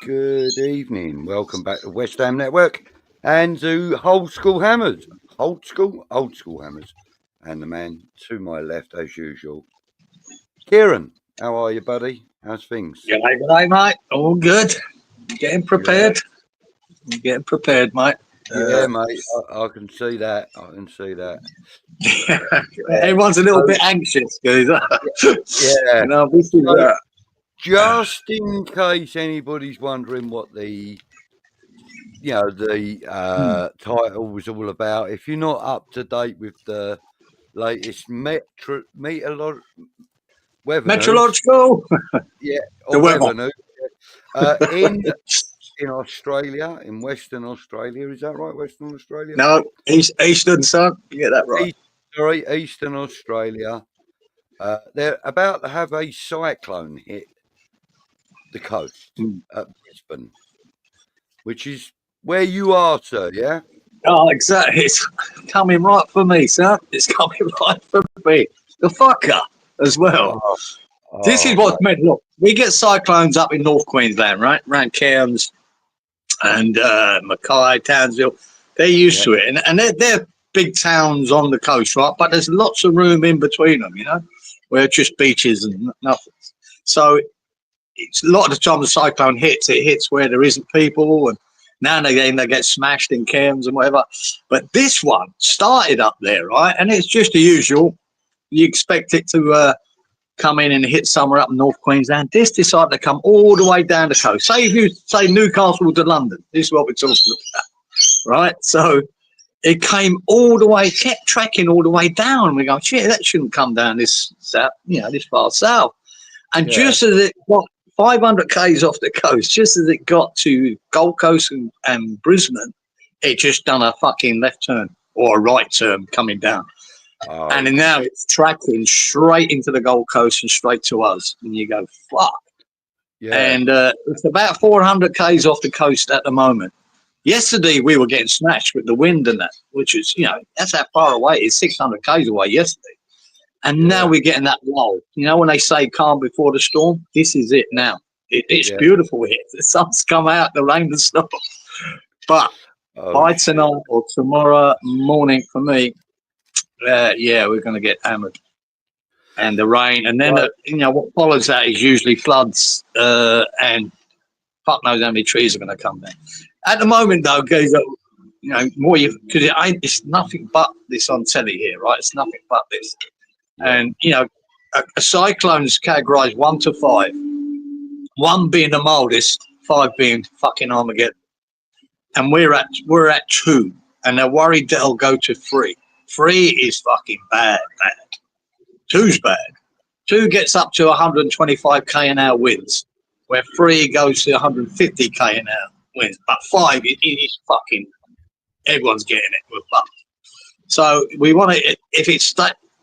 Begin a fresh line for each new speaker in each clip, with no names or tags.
Good evening. Welcome back to West Ham Network and to Old School Hammers. Old School Hammers. And the man to my left, as usual, Kieran. How are you, buddy? How's things?
Good day, mate. All good. Getting prepared. Yeah. Getting prepared, mate.
Yeah, mate. I can see that. I can see that.
Everyone's a little bit anxious, guys.
Yeah.
No, this is,
just in case anybody's wondering what the title was all about, if you're not up to date with the latest meteorological,
yeah,
or weather news, in Australia, in Western Australia, is that right? Western Australia?
No, Eastern, son. You get that right.
Eastern Australia. They're about to have a cyclone hit the coast at Brisbane, which is where you are, sir. Yeah.
Oh, exactly. It's coming right for me, sir. It's coming right for me. The fucker as well. This is what's meant. Look, we get cyclones up in North Queensland, right? Around Cairns and Mackay, Townsville. They're used to it, and they're big towns on the coast, right? But there's lots of room in between them, where it's just beaches and nothing. So it's a lot of the time the cyclone hits, it hits where there isn't people, and now and again they get smashed in Cairns and whatever. But this one started up there, right? And it's just the usual. You expect it to come in and hit somewhere up in North Queensland. This decided to come all the way down the coast. Say if you say Newcastle to London, this is what we're talking about, right? So it came all the way, kept tracking all the way down. We go, shit, that shouldn't come down this south, this far south. And just as it got 500 k's off the coast, just as it got to Gold Coast and Brisbane, it just done a fucking left turn or a right turn coming down. And then now it's tracking straight into the Gold Coast and straight to us. And you go, fuck. Yeah. And it's about 400 k's off the coast at the moment. Yesterday, we were getting smashed with the wind and that, which is, that's how far away it is, 600 k's away yesterday. And now we're getting that lull. When they say calm before the storm, this is it now. It's beautiful here. The sun's come out, the rain has stopped. But by tonight or tomorrow morning for me, we're going to get hammered. And the rain. And then, what follows that is usually floods and fuck knows how many trees are going to come down. At the moment, though, guys, more because it's nothing but this on telly here, right? It's nothing but this. And a cyclone's categorized 1 to 5, 1 being the mildest, 5 being fucking Armageddon, and we're at 2, and they're worried that it'll go to 3. 3 is fucking bad. 2's bad. 2 gets up to 125 km/h winds, where 3 goes to 150 km/h winds, but 5 is fucking everyone's getting it. We're fucked. So we want to, if it's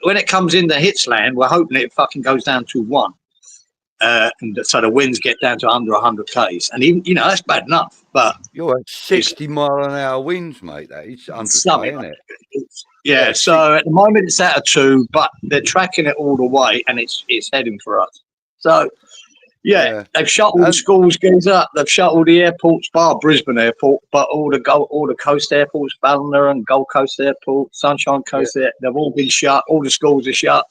when it comes into hits land, we're hoping it fucking goes down to 1. And so the winds get down to under 100 k's. And even, that's bad enough. But
you're at 60 mile/h winds, mate. That is under, isn't it?
So at the moment it's at a 2, but they're tracking it all the way and it's heading for us. So Yeah, they've shut all the schools, Giza. They've shut all the airports, bar Brisbane Airport, but all the coast airports, Ballina and Gold Coast Airport, Sunshine Coast, they've all been shut. All the schools are shut.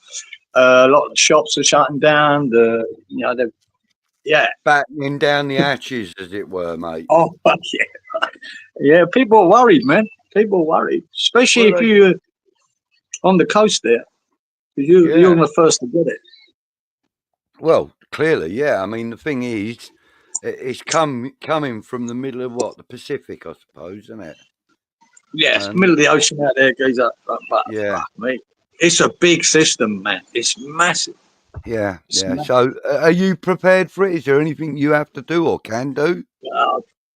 A lot of the shops are shutting down.
Battening down the hatches, as it were, mate.
Oh, yeah. People are worried, man. People are worried, especially if you're on the coast there. You're the first to get it.
Well, clearly, yeah. I mean, the thing is, it's coming from the middle of the Pacific, I suppose, isn't it?
Yeah, it's the middle of the ocean out there, Giza. But mate, it's a big system, man. It's massive.
Yeah. So, are you prepared for it? Is there anything you have to do or can do?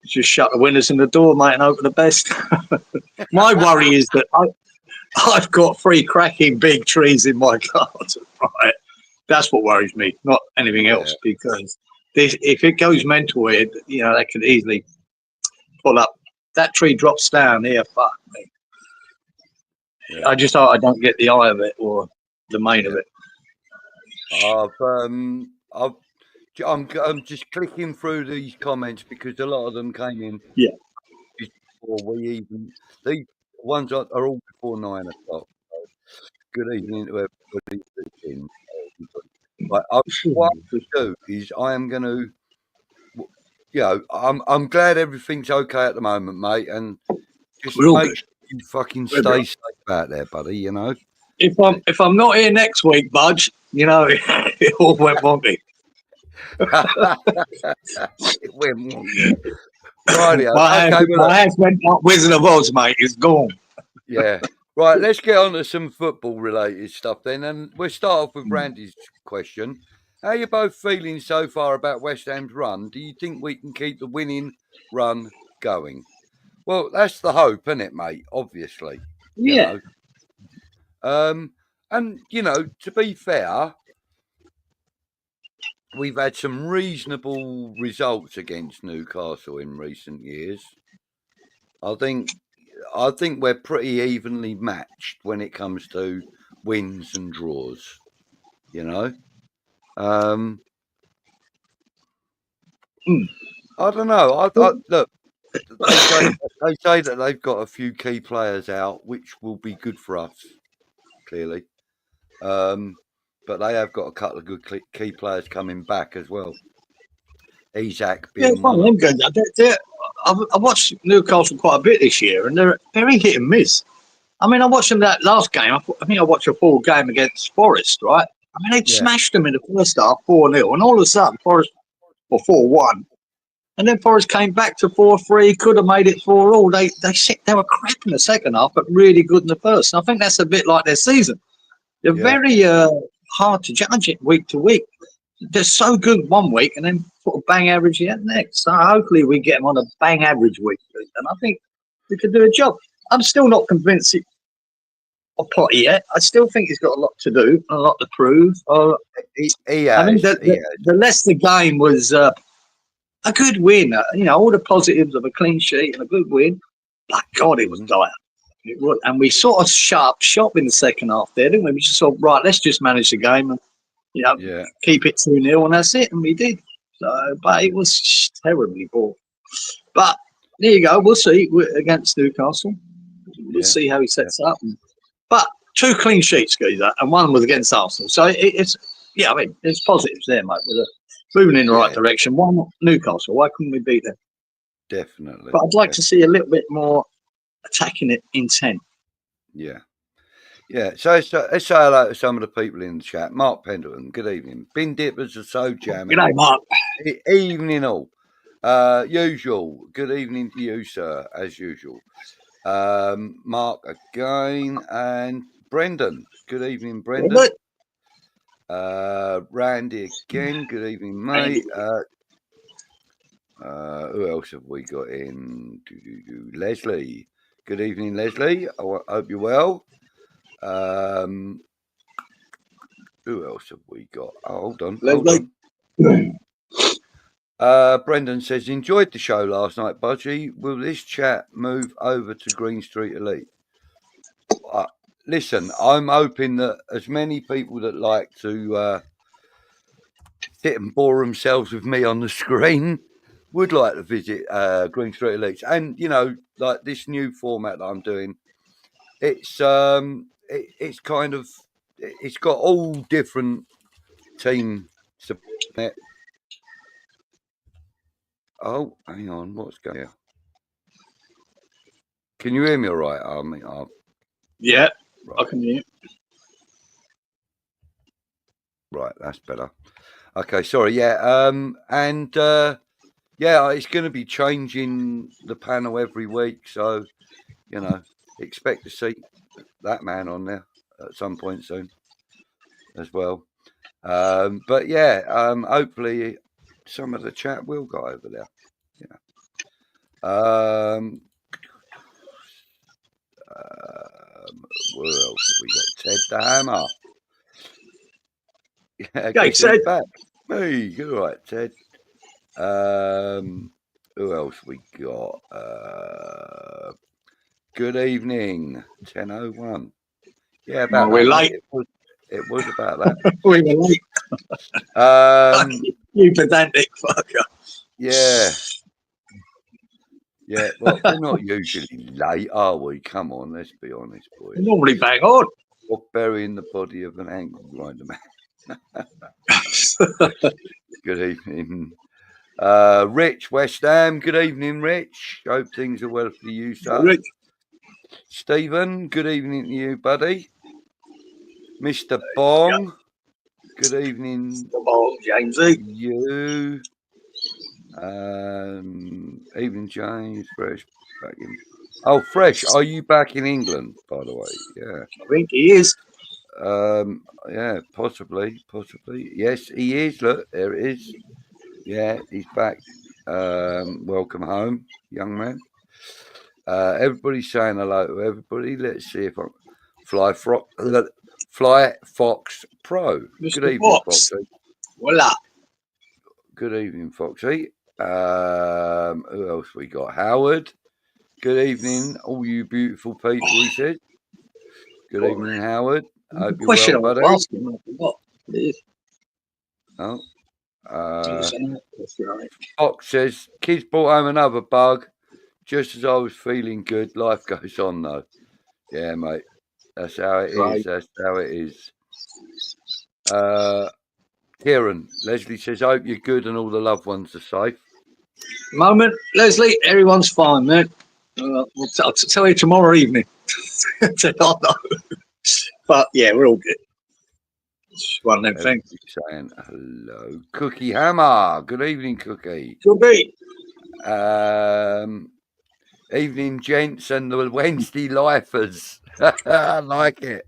Just shut the windows and the door, mate, and hope for the best. My worry is that I've got 3 cracking big trees in my garden, right? That's what worries me, not anything else, because if it goes mental, they could easily pull up. That tree drops down here, fuck me. Yeah. I just hope I don't get the eye of it or the main of it.
I'm just clicking through these comments because a lot of them came in.
Yeah.
Before these ones are all before 9 o'clock. So good evening to everybody that's in. What I'm going to do is I am going to, I'm glad everything's okay at the moment, mate, and just make sure you fucking stay safe out there, buddy.
If I'm not here next week, Budge, it all went wonky.
It went wonky. Right,
my house went like Wizard of Oz, mate. It's gone.
Yeah. Right, let's get on to some football-related stuff then, and we'll start off with Randy's question. How are you both feeling so far about West Ham's run? Do you think we can keep the winning run going? Well, that's the hope, isn't it, mate? Obviously.
Yeah.
And, to be fair, we've had some reasonable results against Newcastle in recent years. I think we're pretty evenly matched when it comes to wins and draws. I don't know. Look, they say that they've got a few key players out, which will be good for us, clearly. But they have got a couple of good key players coming back as well. 𝙒𝙊𝙀𝙀𝙀 being one.
I watched Newcastle quite a bit this year, and they're very hit and miss. I mean, I watched them that last game. I think I watched a full game against Forest, right? I mean, they smashed them in the first half, 4-0, and all of a sudden, Forest were 4-1. And then Forest came back to 4-3, could have made it 4-all. They were crap in the second half, but really good in the first. And I think that's a bit like their season. They're very hard to judge it week to week. They're so good one week and then sort of bang average the next. So hopefully we get them on a bang average week. And I think we could do a job. I'm still not convinced of Potter yet. I still think he's got a lot to do, a lot to prove.
He has.
I mean, the Leicester game was a good win. All the positives of a clean sheet and a good win. But God, it was dire. It was, and we sort of shop in the second half there, didn't we? We just thought, right, let's just manage the game and keep it 2-0, and that's it. And we did. So, but it was terribly poor. But there you go. We'll see against Newcastle. We'll see how he sets up. But 2 clean sheets, Geezer, and one was against Arsenal. So it's there's positives there, mate. We're moving in the right direction. Why not Newcastle? Why couldn't we beat them?
Definitely.
But I'd like to see a little bit more attacking it intent.
Yeah. So let's say hello to some of the people in the chat. Mark Pendleton, good evening. Bin dippers are so jamming.
Good day, Mark.
Evening all. Usual. Good evening to you, sir, as usual. Mark again, and Brendan. Good evening, Brendan. Randy again. Good evening, mate. Who else have we got in? Leslie. Good evening, Leslie. I hope you're well. Who else have we got? Oh, hold on. Brendan says, enjoyed the show last night, Budgie. Will this chat move over to Green Street Elite? Listen, I'm hoping that as many people that like to sit and bore themselves with me on the screen would like to visit Green Street Elites. And, you know, like this new format that I'm doing, it's kind of, it's got all different team support. Oh, hang on, what's going on? Can you hear me all right?
Yeah,
right.
I can hear you.
Right, that's better. Okay, sorry, yeah. Yeah, it's going to be changing the panel every week, so, you know, expect to see that man on there at some point soon as well. But yeah, hopefully some of the chat will go over there. Yeah. What else have we got? Ted the Hammer. Yeah, guess who's back? Hey, good, all right, Ted. Who else we got? Good evening, 10:01. Yeah, about
we're
that,
late.
It was about that.
We were late. You pedantic fucker.
Yeah. Yeah, well, we're not usually late, are we? Come on, let's be honest, boys.
We're normally bang on.
Or burying the body of an ankle grinder man. Good evening. Rich, West Ham, good evening, Rich. Hope things are well for you, sir.
Rich.
Stephen, good evening to you, buddy. Mr. Bong, good evening.
Mr. Bong, Jamesy.
You. Evening, James. Fresh, back in. Oh, Fresh, are you back in England, by the way? Yeah.
I think he is.
Yeah, possibly. Yes, he is. Look, there it is. Yeah, he's back. Welcome home, young man. Everybody's saying hello to everybody. Let's see if I Fly Fox Pro.
Mr.
Good evening,
Fox.
Foxy.
Voila.
Good evening, Foxy. Who else we got? Howard. Good evening, all you beautiful people, he said. Good evening, Howard. I hope you're well, buddy. Fox says, kids brought home another bug. Just as I was feeling good, life goes on, though. Yeah, mate. That's how it is. That's how it is. Kieran, Leslie says, I hope you're good and all the loved ones are safe.
Moment, Leslie, everyone's fine, man. I'll tell you tomorrow evening. But yeah, we're all good. One of them things.
Saying hello. Cookie Hammer. Good evening, Cookie.
Good be.
Evening, gents and the Wednesday lifers. I like it.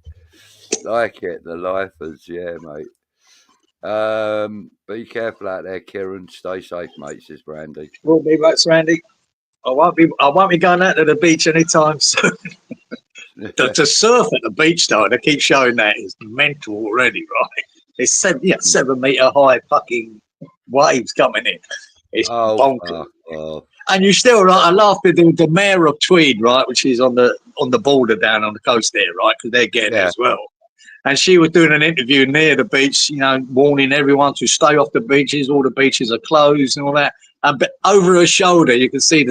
The lifers, yeah, mate. Be careful out there, Kieran. Stay safe, mate, says Randy.
We'll be right, Randy. I won't be going out to the beach anytime soon. to surf at the beach, though, they keep showing that is mental already, right? It's 7 meter high fucking waves coming in. It's bonkers. And you still, right? I laughed at the mayor of Tweed, right, which is on the border down on the coast there, right? Because they're getting it as well. And she was doing an interview near the beach, you know, warning everyone to stay off the beaches. All the beaches are closed and all that. And over her shoulder, you can see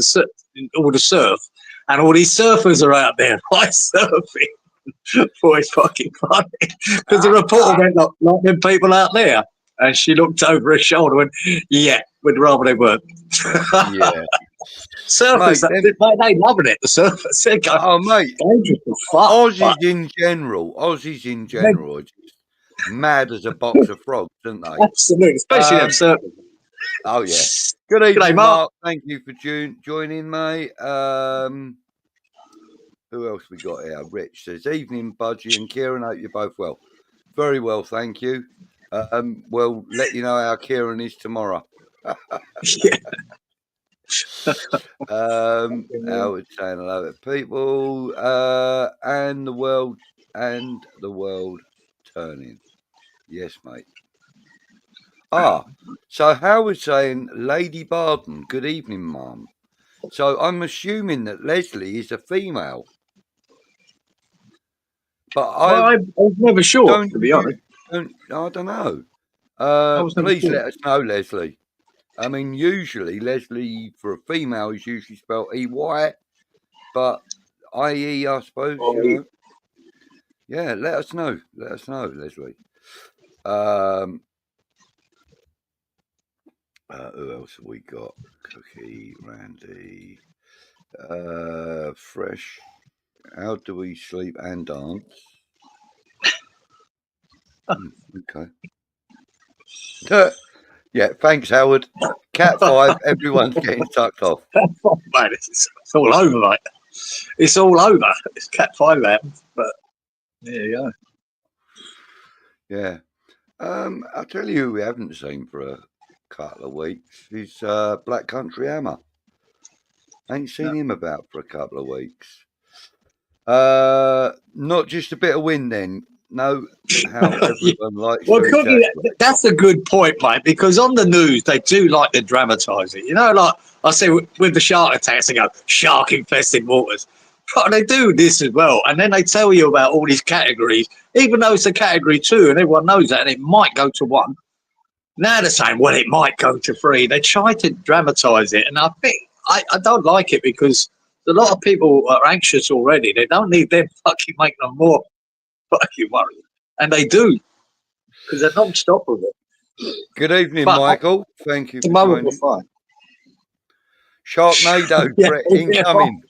all the surf, and all these surfers are out there, right, surfing. Boy, it's fucking funny. Because the reporter went, like them people out there. And she looked over her shoulder and went, yeah, we'd rather they weren't.
Yeah.
Surfers, mate, they loving it, the surfers.
Mate. Aussies in general are just mad as a box of frogs, aren't they?
Absolutely, especially them surfers.
Oh, yeah. Good evening, Mark. Thank you for joining, mate. Who else we got here? Rich says, evening, Budgie and Kieran. Hope you're both well. Very well, thank you. We'll let you know how Kieran is tomorrow. Howard saying hello to people. And the world turning. Yes, mate. So Howard saying, Lady Barton, good evening, Mum. So I'm assuming that Leslie is a female. But I was never sure, to be honest. I don't know. Please let us know, Leslie. I mean, usually Leslie for a female is usually spelled EY, but IE, I suppose. You know. Yeah, let us know. Let us know, Leslie. Who else have we got? Cookie, Randy, Fresh. How do we sleep and dance? Okay. Yeah, thanks, Howard. Cat 5, everyone's getting sucked off.
Mate, it's all over, mate. It's all over. It's Cat 5 happens, but there you go.
Yeah. I'll tell you who we haven't seen for a couple of weeks is Black Country Hammer. Ain't seen him about for a couple of weeks. Not just a bit of wind then. No, how everyone likes
well,
to
Cookie, that's a good point, mate, because on the news, they do like to dramatise it. You know, like I say with the shark attacks, they go, shark-infested waters. But they do this as well. And then they tell you about all these categories, even though it's a category 2 and everyone knows that, and it might go to 1. Now they're saying, well, it might go to 3. They try to dramatise it. And I think I don't like it because a lot of people are anxious already. They don't need them fucking making them more fucking worried. And they do, because they're non-stop with it.
Good evening, Michael. Thank you for joining.
Fine.
Sharknado threat incoming.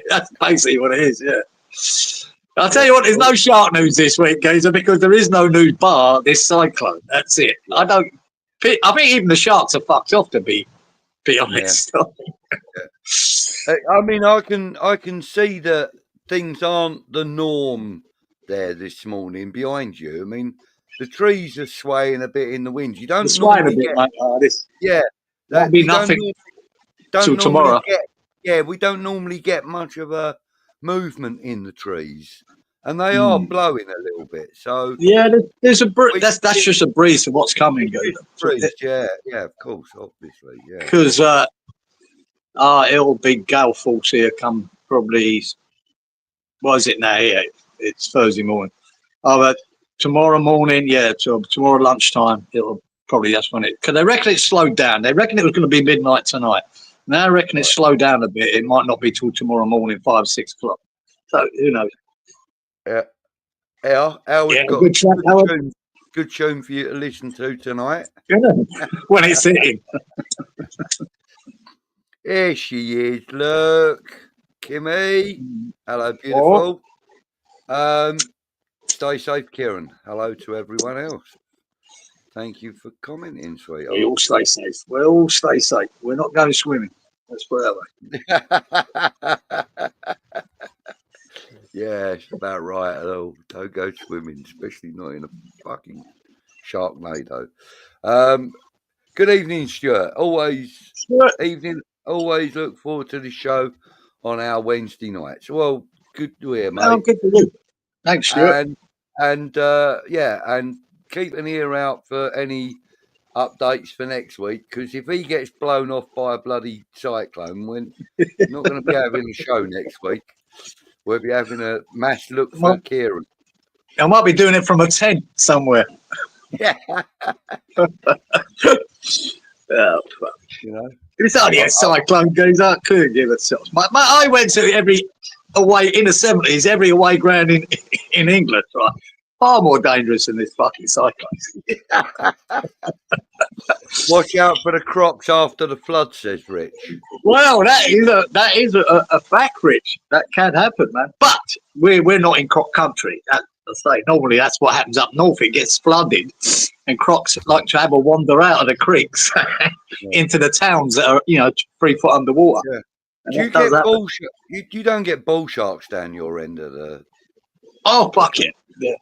That's basically what it is, yeah. I'll tell you what, there's no shark news this week, Geezer, because there is no news bar this cyclone. That's it. I think even the sharks are fucked off, to be honest.
Yeah. I mean, I can see that things aren't the norm there this morning behind you. I mean, the trees are swaying a bit in the wind. You don't normally get, yeah,
that'll be nothing till tomorrow.
We don't normally get much of a movement in the trees, and they are blowing a little bit. So
yeah, there's a breeze. That's just a breeze for what's coming.
Breeze, yeah, of course, obviously, yeah.
Because it'll be gale force here come probably. What is it now? Yeah, it's Thursday morning. But tomorrow morning, tomorrow lunchtime, it'll probably that's when it. Because they reckon it slowed down. They reckon it was going to be midnight tonight. Now I reckon it's slowed down a bit. It might not be till tomorrow morning, 5, 6 o'clock. So who knows?
Yeah. Howard's got good tune for you to listen to tonight.
Yeah. When it's hitting.
Here she is. Look, Kimmy. Hello, beautiful. Stay safe, Kieran. Hello to everyone else. Thank you for commenting, sweetheart.
We all stay safe. We'll all stay safe. We're not going swimming. Let's put it that way.
Yeah, it's about right at all. Don't go swimming, especially not in a fucking Sharknado. Good evening, Stuart. Always look forward to the show on our Wednesday nights. Well, good to hear, mate.
Oh, good for you. Thanks, Stuart.
And keep an ear out for any updates for next week, because if he gets blown off by a bloody cyclone, we're not going to be having a show next week. We'll be having a mass look for Kieran.
I might be doing it from a tent somewhere.
Yeah.
Oh, fuck.
You know,
it's only a cyclone goes. I couldn't give a shot. I went to every away in the 70s, every away ground in England, right? Far more dangerous than this fucking cyclone.
Watch out for the crocs after the flood, says Rich.
Well, that is a fact, Rich. That can happen, man. But we're not in croc country. I say normally that's what happens up north. It gets flooded, and crocs like to have a wander out of the creeks into the towns that are 3 foot underwater.
Yeah. Do you get bull sharks? You don't get bull sharks down your end of the.
Oh fuck it! Yeah.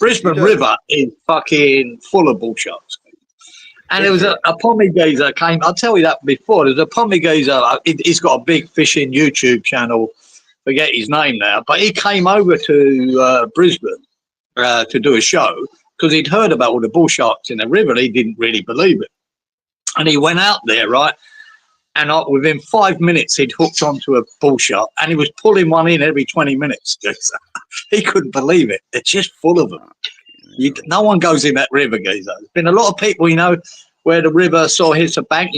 Brisbane River is fucking full of bull sharks. And there was a pommy gazer came. I'll tell you that before. There's a pommy gazer. He's got a big fishing YouTube channel. Forget his name now, but he came over to Brisbane to do a show because he'd heard about all the bull sharks in the river. And he didn't really believe it, and he went out there, right? And within 5 minutes, he'd hooked onto a bull shark, and he was pulling one in every 20 minutes. He couldn't believe it. They're just full of them. No one goes in that river, geezer. There's been a lot of people, where the river sort of hits a bank.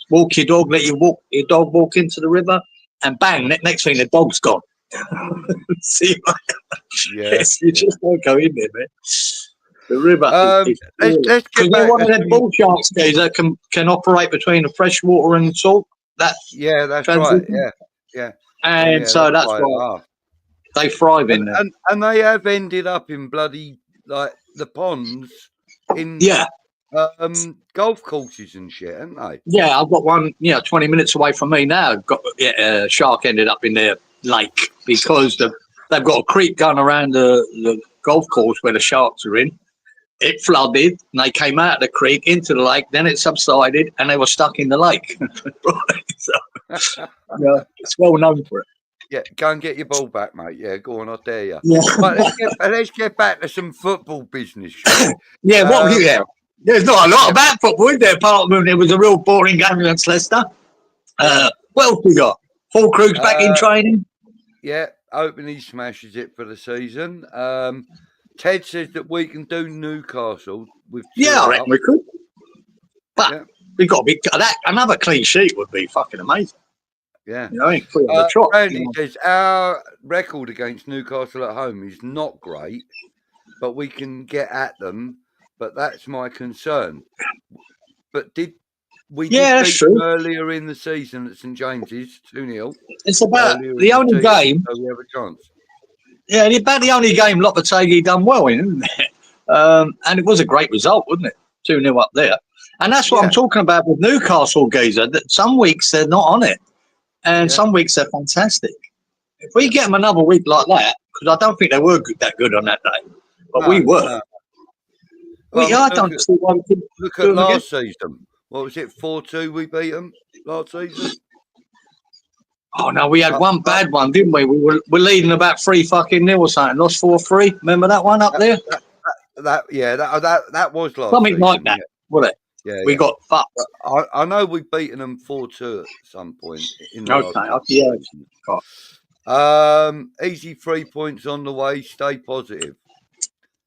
Walk your dog, let your dog walk into the river, and bang, next thing the dog's gone. See, yes, you just don't go in there, man. The river.
Let's get back.
One of them bull sharks, geezer, can operate between the fresh water and salt. That's
right. Yeah.
And so that's why they thrive in there.
And they have ended up in bloody like the ponds in golf courses and shit, haven't they? Yeah,
I've got one 20 minutes away from me now. A shark ended up in their lake because they've got a creek going around the golf course where the sharks are in. It flooded and they came out of the creek into the lake, then it subsided and they were stuck in the lake. So, it's well known for it.
Yeah, go and get your ball back, mate. Yeah, go on, I dare you. Yeah. But let's get back to some football business.
There's not a lot about football, is there? Apart from it was a real boring game against Leicester. What else we got? Full Krug's back in training.
Yeah, hoping he smashes it for the season. Ted says that we can do Newcastle with.
I reckon we could. But we've got to be another clean sheet would be fucking amazing.
Yeah.
Randy
says our record against Newcastle at home is not great, but we can get at them. But that's my concern. But did we beat them earlier in the season at St James's 2-0?
It's about the only game.
So we have a chance.
Yeah, about the only game Lopetegui done well in, isn't it? And it was a great result, wasn't it? 2-0 up there. And that's what I'm talking about with Newcastle, geezer. That some weeks they're not on it. And some weeks they're fantastic. If we get them another week like that, because I don't think they were that good on that day, but we were.
No. Well,
I don't see why we couldn't
look at last season. What was it, 4-2 we beat them last season?
Oh, no, we had one bad one, didn't we? We were leading about 3-0 or something. Lost 4-3. Remember that one up there?
That was last
something
season,
like that, wasn't it?
Yeah,
we got fucked.
I know we've beaten them 4-2 at some point. Easy 3 points on the way. Stay positive.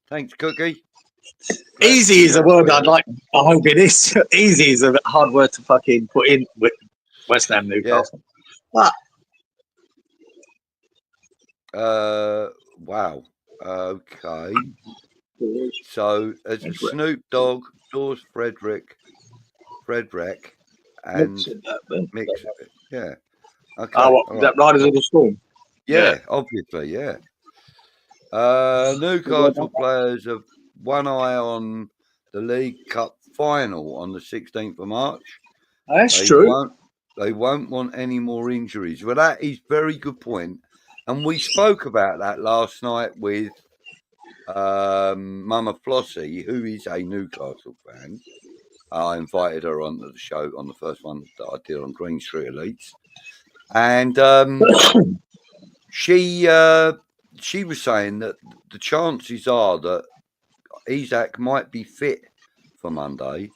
Thanks, Cookie.
Easy is a word I'd like. I hope it is. Easy is a hard word to fucking put in with West Ham Newcastle.
Yeah. Wow. Okay. So as a Snoop Dogg, Dawes Frederick, and Mix. Yeah. Okay.
Is that Riders of the Storm?
Yeah, obviously, yeah. Newcastle players have one eye on the League Cup final on the 16th of March.
That's true.
They won't want any more injuries. Well, that is very good point. And we spoke about that last night with Mama Flossie, who is a Newcastle fan. I invited her onto the show on the first one that I did on Green Street Elites. And she was saying that the chances are that 𝙒𝙊𝙀𝙀 might be fit for Monday,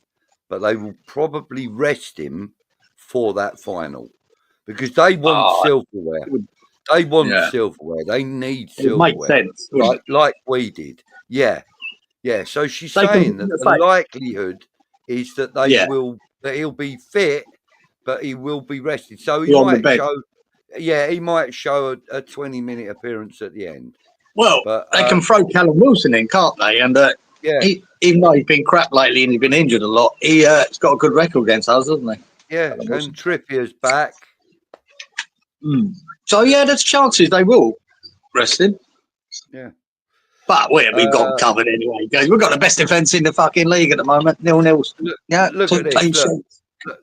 but they will probably rest him for that final because they want silverware. They want silverware. They need silverware.
It makes sense.
Like we did. Yeah. Yeah. So she's saying that the likelihood is that he'll be fit, but he will be rested. So he might show a 20-minute appearance at the end.
Well, they can throw Callum Wilson in, can't they? And even though he's been crap lately and he's been injured a lot, he's got a good record against us, hasn't he?
Yeah, and Trippier's back.
So, there's chances they will rest him.
Yeah.
But we've got them covered anyway. We've got the best defence in the fucking league at the moment. 0-0.
Look at this.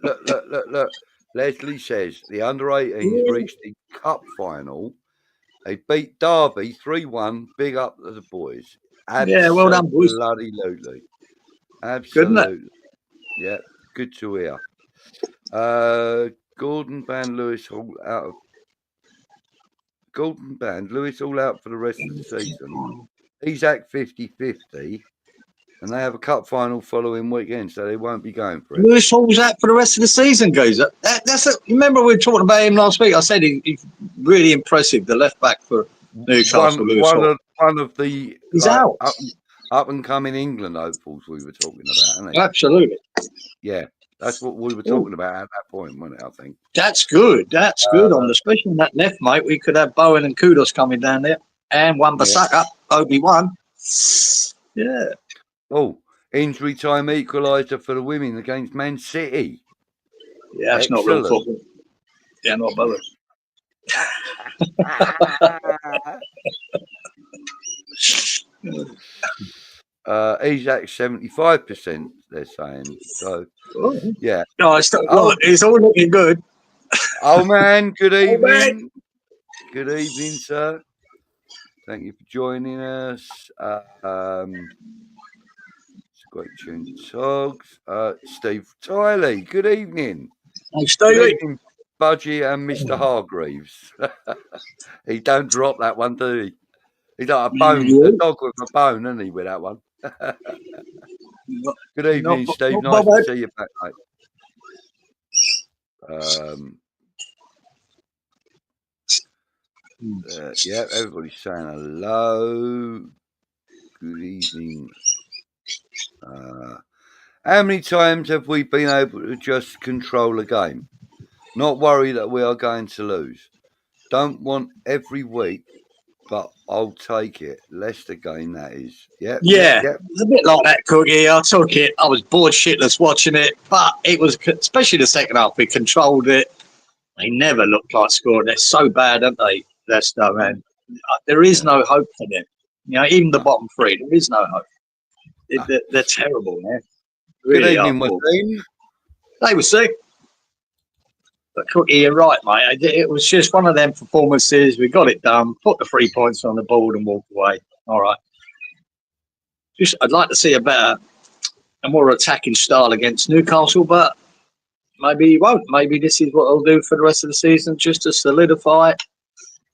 Look. Leslie says the under-18s reached the cup final. They beat Derby 3-1. Big up to the boys.
Absolutely, well done, boys.
Absolutely. Yeah, good to hear. Gordon banned Lewis all out for the rest of the season. 𝙒𝙀𝙀 50-50, and they have a cup final following weekend, so they won't be going for it.
Lewis Hall's out for the rest of the season, guys. Remember we were talking about him last week? I said he's really impressive, the left back for Newcastle.
One of the
he's out.
up and coming England hopefuls we were talking about, aren't they?
Absolutely.
Yeah, that's what we were talking about at that point, wasn't it? I think.
That's good. That's good. Especially on that left, mate. We could have Bowen and Kudos coming down there, and Wan-Bissaka, Obi-Wan. Yeah.
Oh, injury time equaliser for the women against Man City.
Yeah, that's not real football. Yeah, not bothered.
He's at 75%, they're saying. So, yeah.
No, it's all looking good.
Oh, man, good evening. Good evening, sir. Thank you for joining us. Great tune, Togs. Steve Tiley, good evening.
Hey, Steve.
Good evening, Budgie and Mr. 𝙎𝙬𝙀𝙊𝙉. He don't drop that one, do he? He's like a bone, a dog with a bone, isn't he, with that one? Good evening, Steve. Nice to see you back, mate. Yeah, everybody's saying hello. Good evening. How many times have we been able to just control a game? Not worry that we are going to lose. Don't want every week, but I'll take it. Leicester game, that is. Yeah.
It's a bit like that, Cookie. I took it. I was bored shitless watching it, but it was, especially the second half, we controlled it. They never looked like scoring. They're so bad, aren't they, Leicester, man? There is no hope for them. You know, even the bottom three, there is no hope. They're terrible, man. Really.
Good evening, Martin.
They were sick. But Cookie, you're right, mate. It was just one of them performances. We got it done, put the 3 points on the board and walked away. All right. I'd like to see a more attacking style against Newcastle, but maybe he won't. Maybe this is what he'll do for the rest of the season, just to solidify it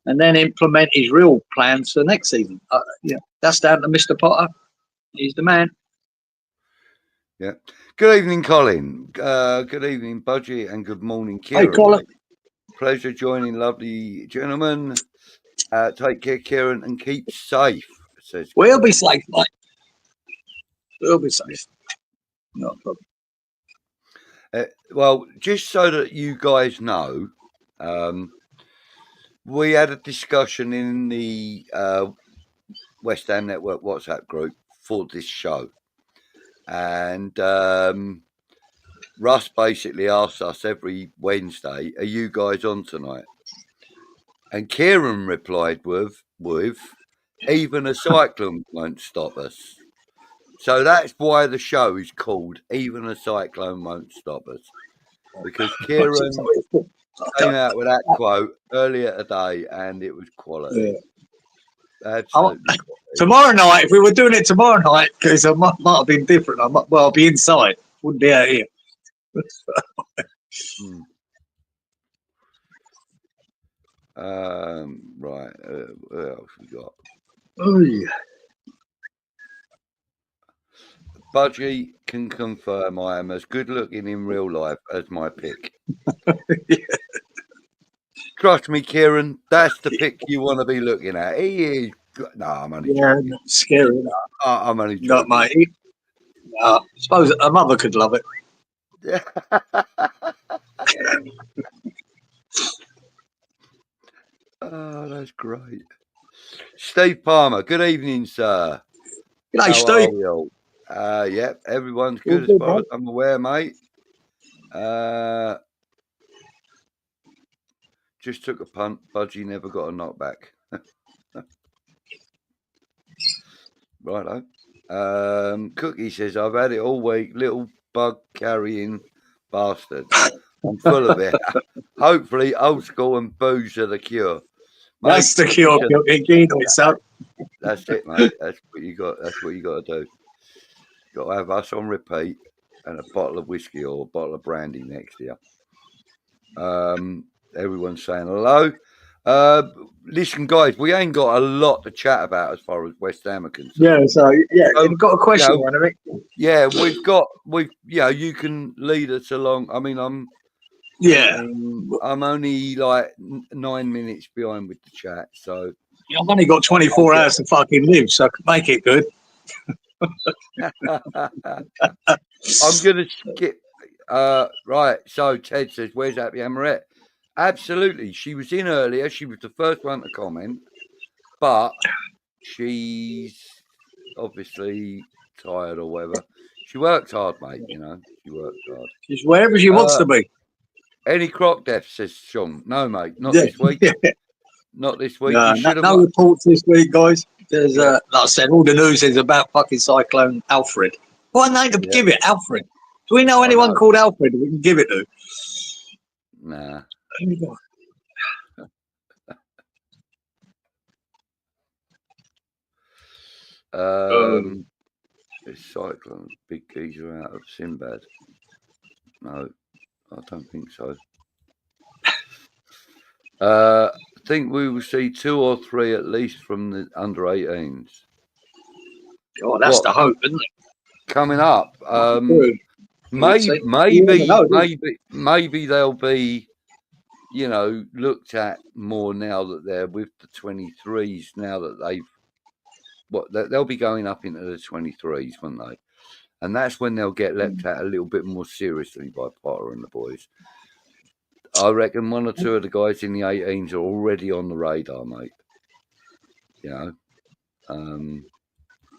and then implement his real plans for next season. That's down to Mr. Potter. He's the man.
Yeah. Good evening, Colin. Good evening, Budgie, and good morning, Kieran.
Hey, Colin.
Mate. Pleasure joining, lovely gentlemen. Take care, Kieran, and keep safe. Says
we'll be safe, mate. We'll be safe. No problem.
Well, just so that you guys know, we had a discussion in the West Ham Network WhatsApp group for this show. And Russ basically asks us every Wednesday, are you guys on tonight? And Kieran replied with even a cyclone won't stop us. So that's why the show is called Even a Cyclone Won't Stop Us. Because Kieran came out with that quote earlier today and it was quality. Yeah. Absolutely.
Tomorrow night, if we were doing it tomorrow night, because I might have been different. I'll be inside. Wouldn't be out here.
Right. What else we got?
Oh, yeah.
Budgie can confirm I am as good looking in real life as my pick.
Yeah.
Trust me, Kieran, that's the pick you want to be looking at. He is. No, I'm only joking.
Scary.
I'm only joking.
Not mate. I suppose a mother could love it.
Yeah. Oh, that's great. Steve Palmer, good evening, sir.
G'day, Steve.
Yeah, everyone's good as far as I'm aware, mate. Just took a punt. Budgie never got a knockback. Righto. Cookie says, I've had it all week. Little bug carrying bastard. I'm full of it. Hopefully, old school and booze are the cure. Mate,
that's the cure.
That's it, mate. That's what you got. That's what you got to do. You got to have us on repeat and a bottle of whiskey or a bottle of brandy next to you. Everyone's saying hello. Listen, guys, we ain't got a lot to chat about as far as West Ham are concerned.
Yeah, so you've got a question, Rick.
Yeah, you can lead us along. I mean, I'm only like 9 minutes behind with the chat, so
I've only got 24 hours to fucking live, so I can make it good.
I'm going to skip. Right. So Ted says, where's 𝙎𝙊𝙀𝙀𝙀? Absolutely. She was in earlier. She was the first one to comment. But she's obviously tired or whatever. She worked hard, mate. You know, she worked hard.
She's wherever she wants to be.
Any croc death, says Sean. No, mate, not this week. Not this week.
No reports this week, guys. There's, like I said, all the news is about fucking Cyclone Alfred. What name to give it? Alfred. Do we know anyone called Alfred we can give it to?
Nah. It's Cyclone, big geezer out of Sinbad. No, I don't think so. I think we will see 2 or 3 at least from the under-18s.
Oh, that's the hope, isn't it?
Coming up. Maybe they'll be, you know, looked at more now that they're with the 23s. Now that they'll be going up into the 23s, won't they? And that's when they'll get looked at a little bit more seriously by Potter and the boys. I reckon 1 or 2 of the guys in the 18s are already on the radar, mate. You know,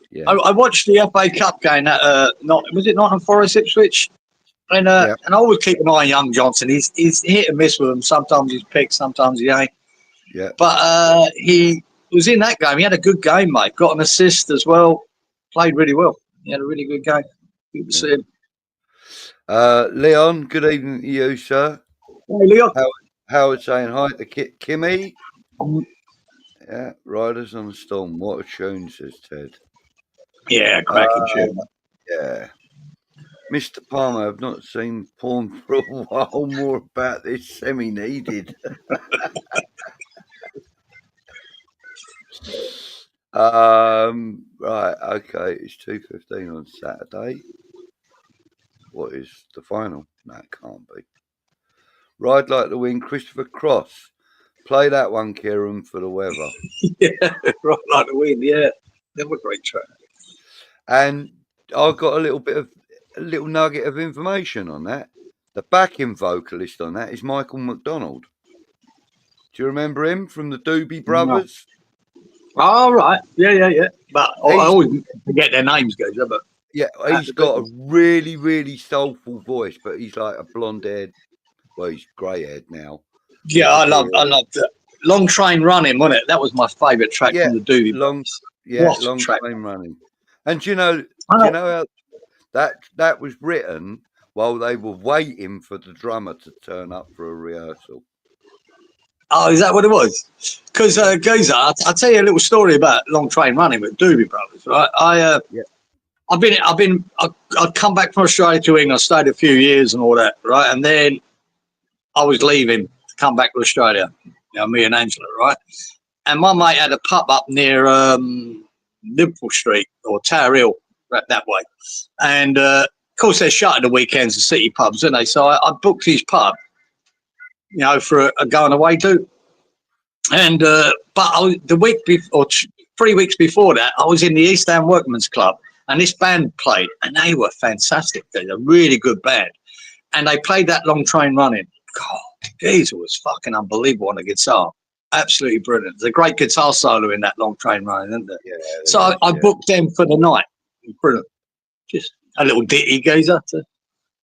yeah.
I watched the FA Cup game at was it Nottingham Forest Ipswich? And I always keep an eye on young Johnson. He's hit and miss with them. Sometimes he's picked, sometimes he ain't.
Yeah.
But he was in that game. He had a good game, mate. Got an assist as well. Played really well. He had a really good game. Good to see him.
Leon, good evening to you, sir.
Hey, Leon.
Howard saying hi to Kimmy. Yeah, Riders on the Storm. What a tune, says Ted.
Yeah, cracking tune.
Yeah. Mr. Palmer, I've not seen porn for a while. More about this semi-needed. Right, okay. It's 2:15 on Saturday. What is the final? No, it can't be. Ride Like the Wind, Christopher Cross. Play that one, Kieran, for the weather.
Yeah, Ride Like the Wind, yeah. They were a great track.
And I've got a little nugget of information on that. The backing vocalist on that is Michael McDonald. Do you remember him from the Doobie Brothers?
Oh, right. Yeah. But I always forget their names, guys. But
yeah, he's got a really, really soulful voice, but he's like a blonde-haired. Well, he's grey-haired now.
Yeah, I loved that. Long Train Running, wasn't it? That was my favourite track from the Doobie Brothers.
Long Train Running. And do you know how that was written while they were waiting for the drummer to turn up for a rehearsal?
Oh, is that what it was? Because, Geezer, I'll tell you a little story about Long Train Running with Doobie Brothers, right? I'd come back from Australia to England, stayed a few years and all that, right? And then I was leaving to come back to Australia, you know, me and Angela, right? And my mate had a pub up near Liverpool Street or Tower Hill, right, that way. And, of course, they're shut at the weekends, the city pubs, aren't they? So I booked his pub, you know, for a going away to. And but the week before, 3 weeks before that, I was in the East End Workmen's Club, and this band played, and they were fantastic. They're a really good band, and they played that Long Train Running. God, geez, it was fucking unbelievable on the guitar. Absolutely brilliant. There's a great guitar solo in that Long Train Running, isn't there? Yeah, so I booked them for the night. Brilliant. Just a little ditty, Geezer.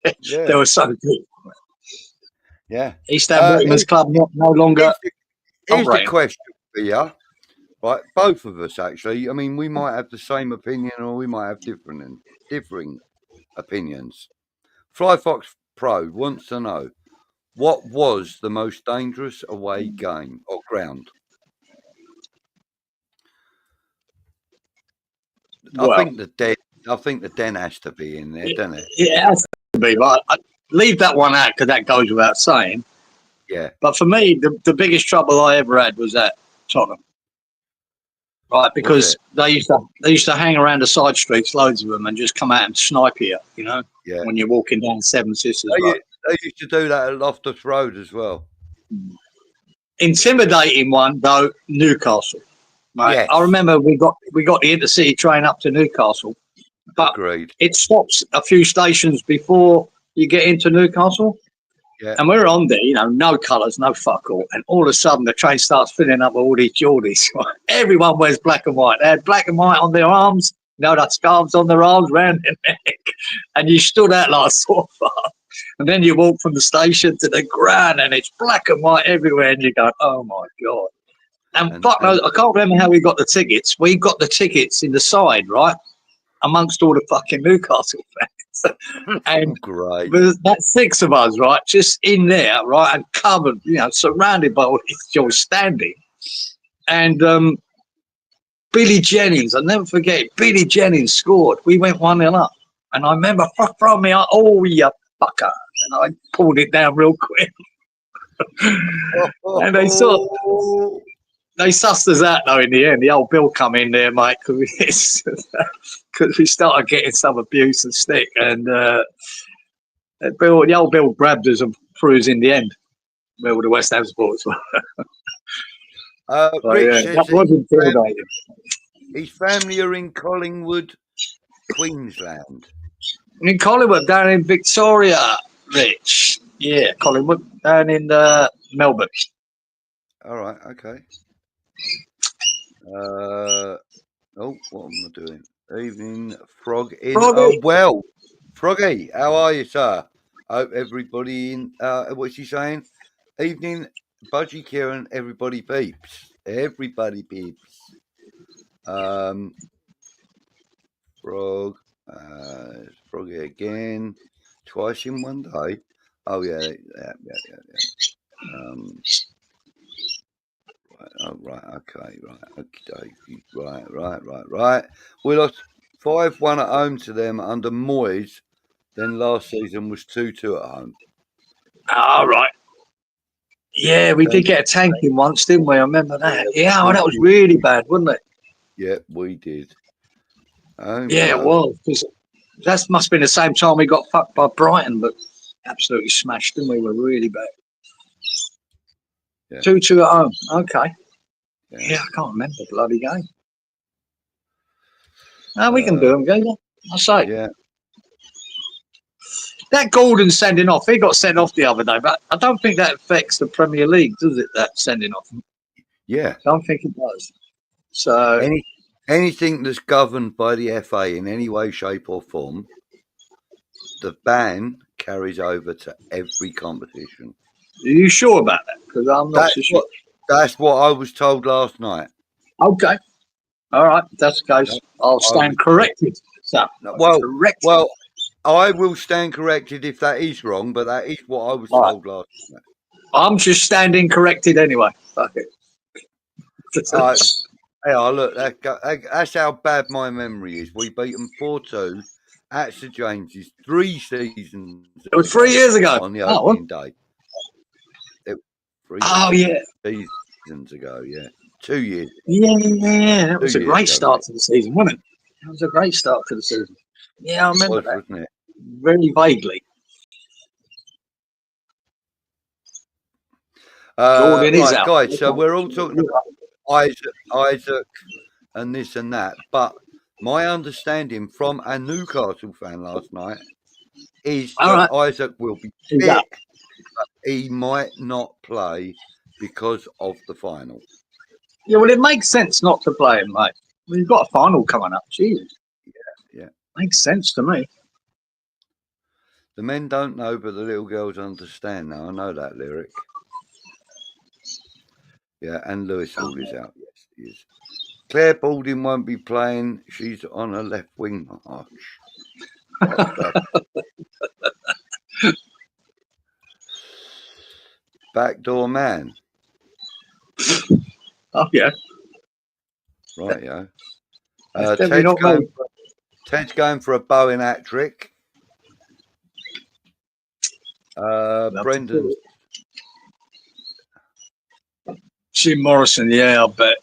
They were so good.
Yeah.
East End Workmen's Club no longer.
Here's the question for you. Right, both of us actually. I mean, we might have the same opinion, or we might have differing opinions. Flyfox Pro wants to know, what was the most dangerous away game or ground? Well, I think the Den has to be in there, doesn't it?
Yeah, it has to be, but I leave that one out because that goes without saying.
Yeah.
But for me, the biggest trouble I ever had was at Tottenham. Right, because they used to hang around the side streets, loads of them, and just come out and snipe you, you know, when you're walking down Seven Sisters Road.
They used to do that at Loftus Road as well.
Intimidating one though, Newcastle. Right, yes. I remember we got the intercity train up to Newcastle, But
agreed.
it stops a few stations before you get into Newcastle.
Yeah.
And we're on there, you know, no colours, no fuck all. And all of a sudden the train starts filling up with all these Geordies. Everyone wears black and white. They had black and white on their arms, you know, that scarves on their arms, round their neck. And you stood out like a sore fuck. And then you walk from the station to the ground and it's black and white everywhere. And you go, oh my God. And fuck knows, I can't remember how we got the tickets. We got the tickets in the side, right? Amongst all the fucking Newcastle fans. And
great.
there's that 6 of us, right, just in there, right, and covered, you know, surrounded by all these George standing. And Billy Jennings, I'll never forget, Billy Jennings scored. We went 1-0 up. And I remember from me, oh, you fucker. And I pulled it down real quick. And they sussed us out, though, in the end. The old Bill come in there, mate, because we started getting some abuse and stick. And the old Bill grabbed us and threw us in the end, where all the West Ham supporters were.
Rich
that was intimidating.
His family are in Collingwood, Queensland.
In Collingwood, down in Victoria, Rich. Yeah, Collingwood, down in Melbourne.
All right, okay. Oh, what am I doing? Evening, Frog in.
Froggy.
Well, Froggy, how are you, sir? Hope everybody in. What's he saying? Evening, Budgie Cieran. Everybody peeps. Everybody peeps. Frog. Froggy again. Twice in one day. Oh yeah. Oh, right, okay, right. We lost 5-1 at home to them under Moyes. Then last season was 2-2 at home.
All right. Yeah, we did get a tanking once, didn't we? I remember that. Yeah, well, that was really bad, wasn't it?
Yeah, we did. Oh,
yeah, it was. That must have been the same time we got fucked by Brighton, but absolutely smashed them. We were really bad. 2-2 at home. Okay. Yeah, I can't remember the bloody game. No, we can do them, can you? I say.
Yeah.
That Gordon sending off, he got sent off the other day, but I don't think that affects the Premier League, does it, that sending off?
Yeah.
I don't think it does. So
anything that's governed by the FA in any way, shape or form, the ban carries over to every competition.
Are you sure about that? Because I'm not so sure.
That's what I was told last night.
Okay. All right. That's the case. I'll stand corrected. So,
well, I will stand corrected if that is wrong, but that is what I was told last night.
I'm just standing corrected anyway. Fuck it.
Hey, look, that's how bad my memory is. We beat them 4-2 at St James's 3 seasons.
It was 3 years ago.
On the opening day. Seasons ago, yeah. 2 years.
Yeah. That was a great start to the season, wasn't it? That was a great start to the season. Yeah, I remember that. Wasn't it? Very vaguely.
Jordan is out. Guys, so we're all talking about Isaac and this and that, but my understanding from a Newcastle fan last night is that Isaac will be sick, but he might not play because of the final.
Yeah, well, it makes sense not to play him, mate. Well, you've got a final coming up. Jesus.
Yeah.
Makes sense to me.
The men don't know, but the little girls understand now. I know that lyric. Yeah, and Lewis Hall is out. Yes, he is. 𝙀𝙊𝙀𝙀 won't be playing. She's on a left wing march. Backdoor man.
Oh, yeah.
Right, yeah. Ted's going for a Bowen hat trick. Brendan's.
Jim Morrison, yeah, I bet.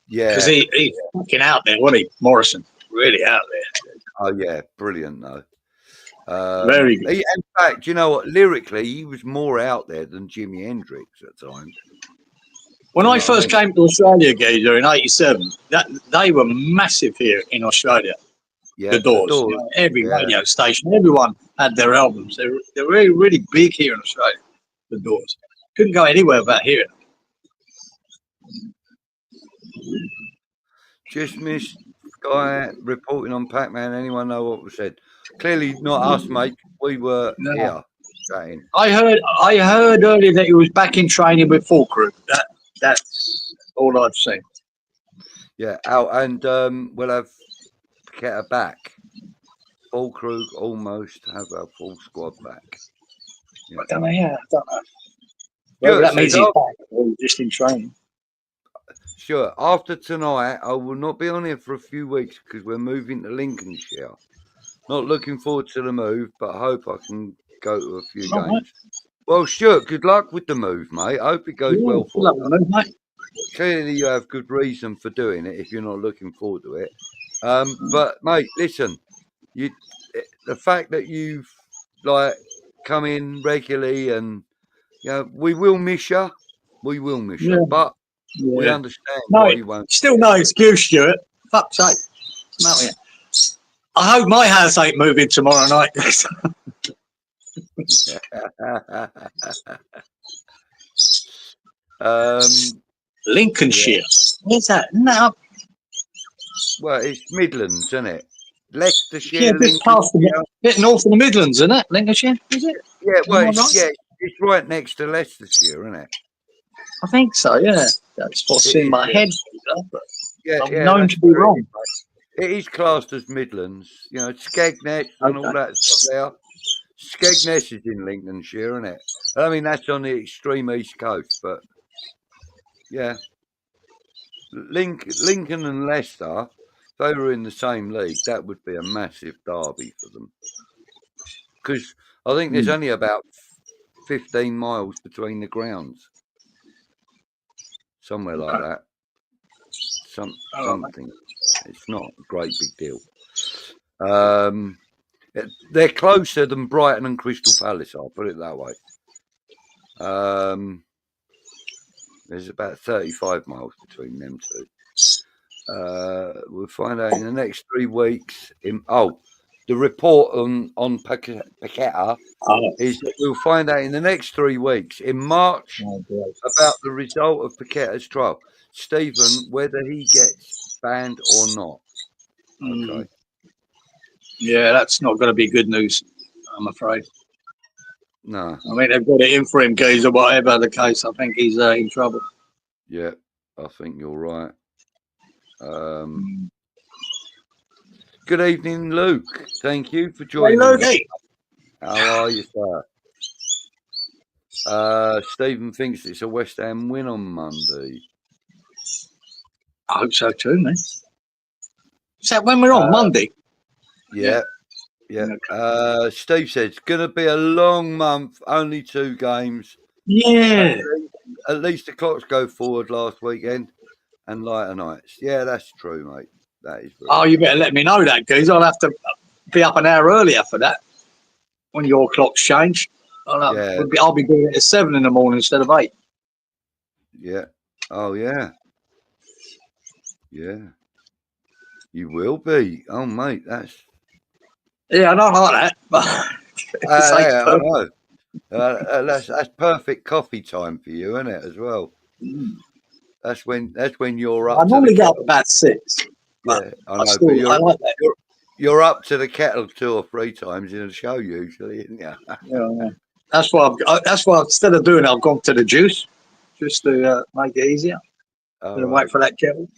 Yeah.
Because he's fucking out there, wasn't he? Morrison. Really out there.
Oh, yeah. Brilliant, though.
Very good.
In fact, you know what? Lyrically, he was more out there than Jimi Hendrix at times.
When I first came to Australia, Geezer, in '87, they were massive here in Australia.
Yeah,
the Doors. You know, every radio station, everyone had their albums. They're really, really big here in Australia, the Doors. Couldn't go anywhere without hearing them.
Just missed Guy reporting on Pac-Man. Anyone know what was said? Clearly not us, mate. We were here chatting.
I heard earlier that he was back in training with Full Crew. That's all I've seen.
Yeah, and we'll have 𝙀𝙊𝙀𝙀 back. Full Crew almost have our full squad back.
Yeah. I don't know. Yeah, I don't know. Whether that means he's back or just in training.
Sure. After tonight, I will not be on here for a few weeks because we're moving to Lincolnshire. Not looking forward to the move, but I hope I can go to a few games. Right. Well, sure. Good luck with the move, mate. I hope it goes well for you.
Move, mate.
Clearly, you have good reason for doing it if you're not looking forward to it. But, mate, listen, the fact that you've come in regularly and we will miss you. We will miss you, but we understand why you won't.
Still no excuse, Stuart. Fuck's sake. I hope my house ain't moving tomorrow night. Lincolnshire. Where's that? No.
Well, it's Midlands, isn't it? Leicestershire.
Yeah, a bit past the bit north of the Midlands, isn't it? Lincolnshire, is it?
Yeah, well, it's right next to Leicestershire, isn't it?
I think so. Yeah, that's what's in my head. I'm known to be wrong.
It is classed as Midlands, Skegness and all that stuff there. Skegness is in Lincolnshire, isn't it? I mean, that's on the extreme east coast, but yeah. Lincoln and Leicester, if they were in the same league, that would be a massive derby for them. Because I think there's only about 15 miles between the grounds. Somewhere like that. Something. It's not a great big deal. They're closer than Brighton and Crystal Palace, I'll put it that way. There's about 35 miles between them two. We'll find out in the next 3 weeks. The report on 𝙀𝙀𝙀𝙀 is that we'll find out in the next 3 weeks in March about the result of 𝙀𝙀𝙀's trial. Stephen, whether he gets banned or not. Okay.
Yeah, that's not going to be good news, I'm afraid.
No.
I mean, they've got it in for him, guys, or whatever the case. I think he's in trouble.
Yeah, I think you're right. Good evening, Luke. Thank you for joining me. How are you, sir? Stephen thinks it's a West Ham win on Monday.
I hope so too, man. Is that when we're on Monday?
Yeah. Steve says it's going to be a long month, only 2 games.
Yeah.
At least the clocks go forward last weekend and lighter nights. Yeah, that's true, mate. That is very
you better let me know that, guys. I'll have to be up an hour earlier for that when your clocks change. I'll be doing it at 7 in the morning instead of 8.
Yeah. Oh, yeah. Yeah. You will be. Oh, mate, that's...
Yeah, I don't like that. But
I know. That's perfect coffee time for you, isn't it, as well? That's when you're up.
I normally get up about 6.
Yeah, I know. But
I like that.
You're up to the kettle 2 or 3 times in a show usually, isn't you?
Yeah. That's why instead of doing it, I've gone to the juice just to make it easier. Wait for that kettle.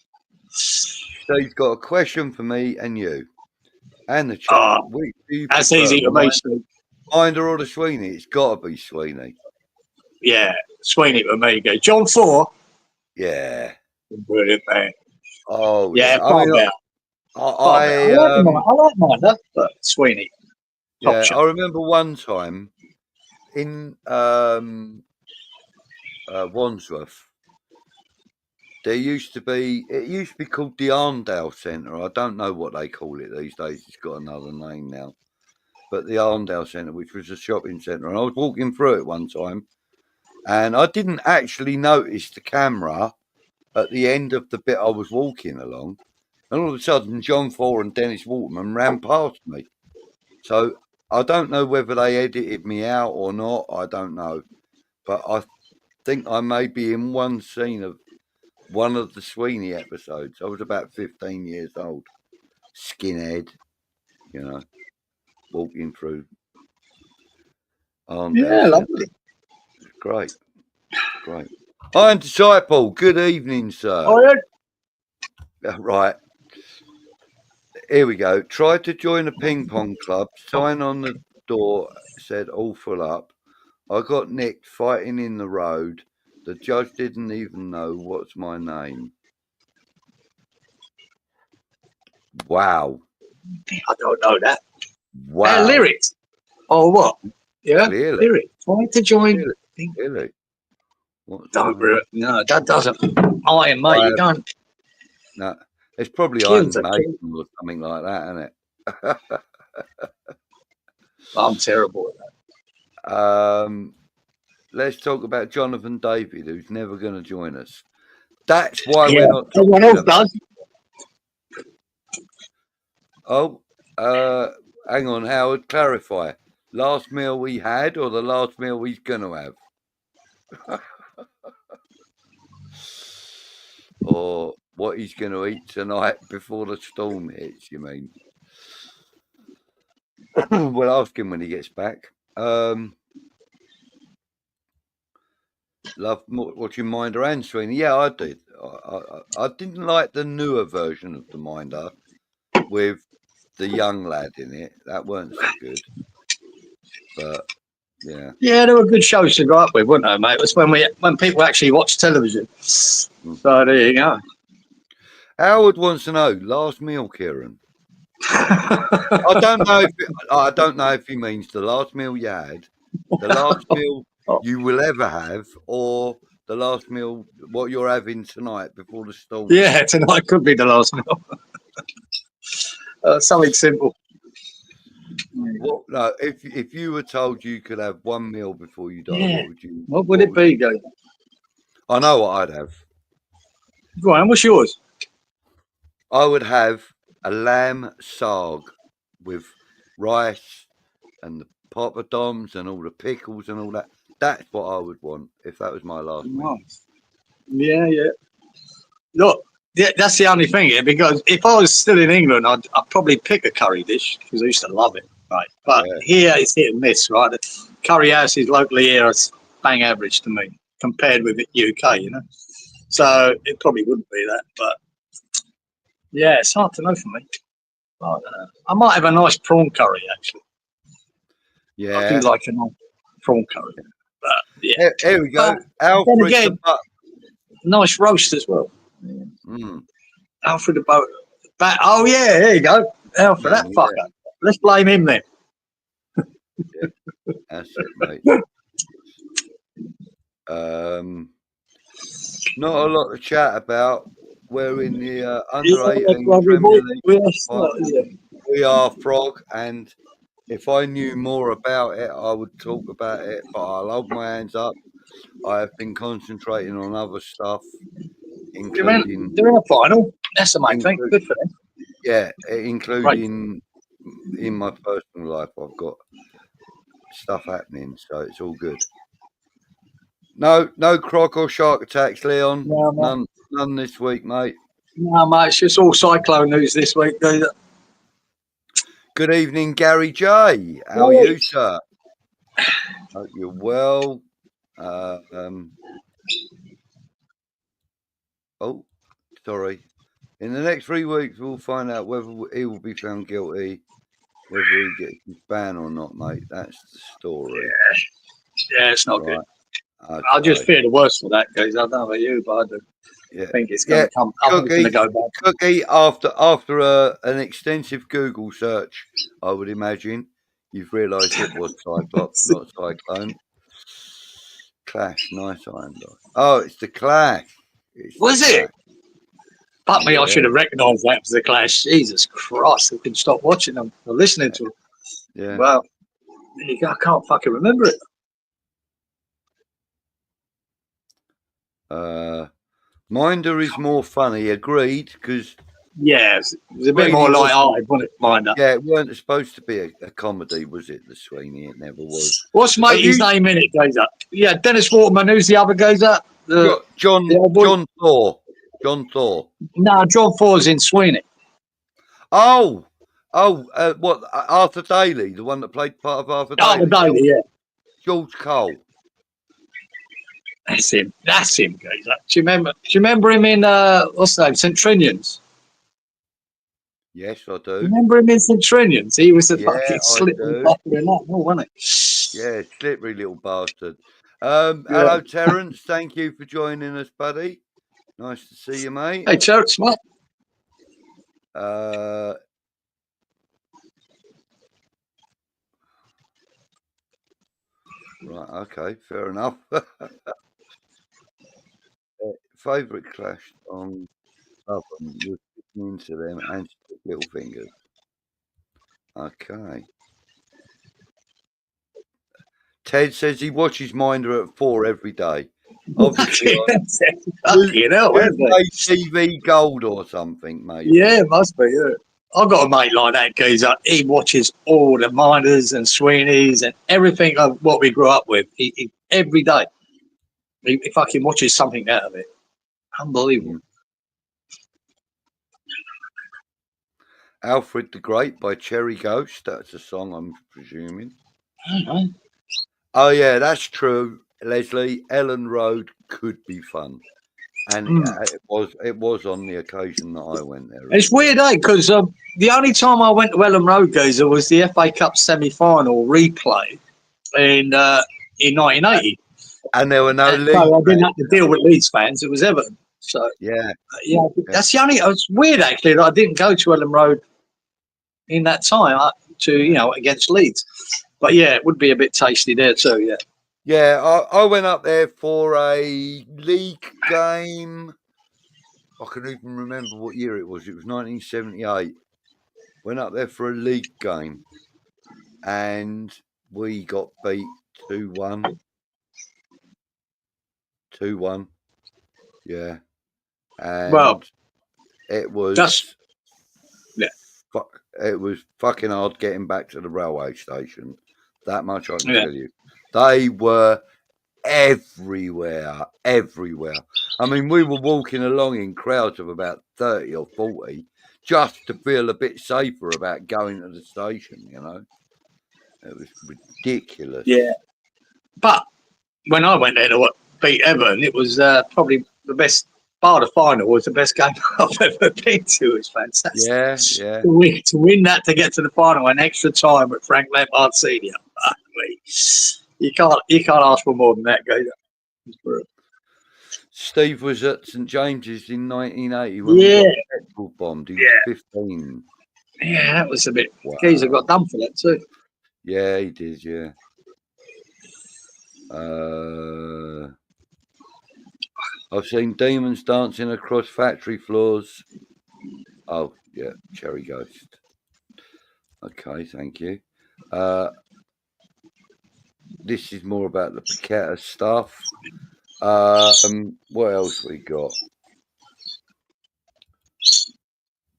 Steve's got a question for me and you. And the chat.
That's easy to me, Steve.
Minder or the Sweeney? It's got to be Sweeney.
Yeah, Sweeney for me. Go John 4.
Yeah.
Brilliant, man.
Oh,
yeah.
I
like Minder, but Sweeney.
Yeah, I remember one time in Wandsworth, it used to be called the Arndale Centre. I don't know what they call it these days. It's got another name now. But the Arndale Centre, which was a shopping centre. And I was walking through it one time and I didn't actually notice the camera at the end of the bit I was walking along. and all of a sudden John Ford and Dennis Waterman ran past me. So I don't know whether they edited me out or not. I don't know, but I think I may be in one scene of one of the Sweeney episodes. I was about 15 years old, skinhead, you know, walking through.
Yeah, lovely.
Great, great. I'm Disciple. Good evening, sir.
Oh, yeah.
Right. Here we go. Tried to join a ping pong club. Sign on the door said all full up. I got nicked fighting in the road. The judge didn't even know what's my name. Wow.
I don't know that.
Wow.
Lyrics. Oh, what? Yeah,
Clearly.
lyrics. Trying to join.
Really?
Don't no, that doesn't. Iron Mate, you don't.
No, it's probably Iron Maiden or something like that, isn't it?
I'm terrible at that.
Let's talk about Jonathan David, who's never going to join us. That's why we're not talking
everyone else does.
Oh, hang on, Howard, clarify. Last meal we had or the last meal he's going to have? Or what he's going to eat tonight before the storm hits, you mean? We'll ask him when he gets back. Love watching Minder and Sweeney. Yeah, I did. I didn't like the newer version of the Minder with the young lad in it. That weren't so good. But yeah.
Yeah, they were good shows to go up with, weren't they, mate? It was when people actually watched television. So there you go.
Howard wants to know, last meal, Cieran. I don't know if he means the last meal you had, the last meal you will ever have, or the last meal what you're having tonight before the storm.
Yeah, tonight could be the last meal. Something simple.
Well, no, if you were told you could have one meal before you die,
what would it be, Gary?
I know what I'd have.
Go on, what's yours?
I would have a lamb sarg with rice and the poppadoms and all the pickles and all that. That's what I would want if that was my last meal.
Yeah. Look, that's the only thing here, because if I was still in England, I'd probably pick a curry dish because I used to love it, right? But here it's hit and miss, right? The curry houses locally here are bang average to me compared with the UK, you know. So it probably wouldn't be that, but yeah, it's hard to know for me. I might have a nice prawn curry actually.
Yeah,
I do like a nice prawn curry. But yeah,
here we go. Alfred
again, nice roast as well. Alfred the boat. Oh yeah, there you go. Alfred, that fucker. Yeah. Let's blame him then.
That's it, mate. Not a lot to chat about. We're in the under-18 Premier League. We are Frog, and if I knew more about it, I would talk about it, but I'll hold my hands up. I have been concentrating on other stuff, including...
They're in a final. That's the main thing. Good for them.
Yeah, including in my personal life, I've got stuff happening, so it's all good. No croc or shark attacks, Leon. No, none this week, mate.
No, mate, it's just all cyclone news this week.
Good evening, Gary J. How are you, sir? Hope you're well. Oh, sorry. In the next 3 weeks, we'll find out whether he will be found guilty, whether he gets his ban or not, mate. That's the story.
Yeah, it's not good. Okay. I just fear the worst for that, guys. I don't know about you, but I do. I think it's going to come. I'm going to go back.
Cookie, after an extensive Google search, I would imagine you've realised it was Cyclops, not Cyclone. Clash, nice iron dog. Oh, it's the Clash.
Was it? Fuck me, I should have recognised that as the Clash. Jesus Christ, I couldn't stop watching them or listening to them.
Yeah.
Well, I can't fucking remember it.
Minder is more funny, agreed, because
Yeah, it was a bit
Really
more
wasn't.
light-hearted, wasn't it? Mind that.
Yeah, it weren't supposed to be a comedy, was it? The Sweeney, it never was.
What's
Have
matey's
you-
name in it, Gazer? Yeah, Dennis Waterman. Who's the other Gazer?
John
the old boy?
John Thor. John Thor.
No, John Ford's in Sweeney.
Oh, what? Arthur Daly, the one that played part of Arthur
Oh, the
Daly.
Daily, yeah.
George Cole.
That's him. That's him, Gazer. Do you remember him in what's the name? St. Trinian's?
Yes, I do.
Remember him in St. Trinian's? He was a
Yeah,
fucking
I
slippery
do.
bastard in that, wasn't he?
Yeah, slippery little bastard. Hello, Terence. Thank you for joining us, buddy. Nice to see you, mate.
Hey, Terence, what?
Right, okay, fair enough. Favourite Clash on Southern was listening to them and Little Fingers. Okay. Ted says he watches Minder at 4 every day. Obviously,
fucking hell,
TV Gold or something, mate.
Yeah, it must be. Yeah. I've got a mate like that, geezer. He watches all the Minders and Sweeneys and everything of what we grew up with. He every day. He fucking watches something out of it. Unbelievable.
Alfred the Great by Cherry Ghost. That's a song, I'm presuming.
I don't know.
Oh, yeah, that's true, Leslie. Ellen Road could be fun. And it was on the occasion that I went there.
It's weird, eh? Because the only time I went to Ellen Road, geezer, was the FA Cup semi-final replay in 1980.
And there were no Leeds.
So I didn't have to deal with Leeds fans. It was Everton. So
yeah,
that's the only. It's weird actually that I didn't go to Ellen Road in that time against Leeds. But yeah, it would be a bit tasty there too. Yeah.
Yeah, I went up there for a league game. I can even remember what year it was. It was 1978. Went up there for a league game, and we got beat 2-1. 2-1. Yeah. And it was it was fucking hard getting back to the railway station. That much I can tell you. They were everywhere. I mean, we were walking along in crowds of about 30 or 40 just to feel a bit safer about going to the station, you know. It was ridiculous.
Yeah. But when I went there to beat Everton, it was probably the best. Bar the final was the best game I've ever been to. It was fantastic.
Yeah.
To win that, to get to the final in extra time with Frank Lampard Senior. You can't ask for more than that, guy.
Steve was at St James's in 1980 when we got petrol bombed. He was 15.
Yeah, that was a bit. Wow. Geezer got done for that too.
Yeah, he did. Yeah. I've seen demons dancing across factory floors. Oh, yeah, Cherry Ghost. Okay, thank you. This is more about the Paqueta stuff. What else we got?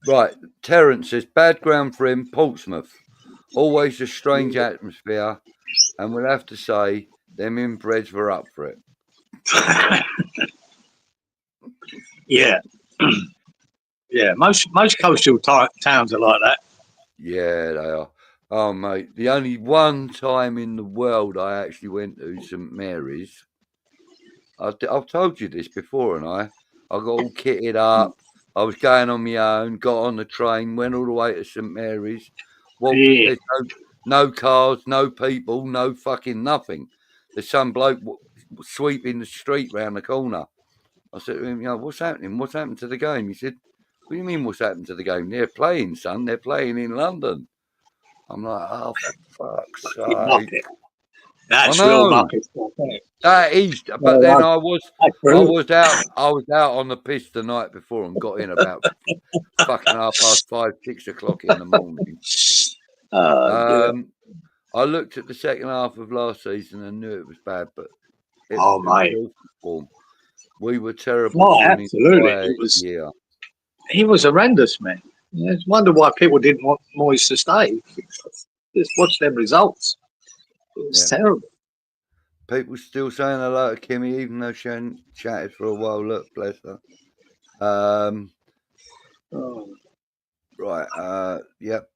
Right, Terence says, bad ground for him, Portsmouth. Always a strange atmosphere, and we'll have to say, them inbreds were up for it.
Yeah. Yeah, most coastal towns are like that.
Yeah, they are. Oh, mate, the only one time in the world I actually went to St Mary's, I've told you this before, and I got all kitted up. I was going on my own, got on the train, went all the way to St Mary's. There's no cars, no people, no fucking nothing. There's some bloke sweeping the street round the corner. I said to him, what's happening? What's happened to the game? He said, what do you mean what's happened to the game? They're playing, son. They're playing in London. I'm like, oh, for fuck's sake.
That's real market stuff, isn't it?
That is, but then I was out on the piss the night before and got in about fucking 5:30, 6 o'clock in the morning. I looked at the second half of last season and knew it was bad, but it was awful form. We were terrible.
Oh, absolutely. It was.
Yeah.
he was horrendous, man. Yeah, it's wonder why people didn't want Moyes to stay. Just watch them results. It was terrible.
People still saying hello to Kimmy, even though she hadn't chatted for a while. Look, bless her. Right. Yep.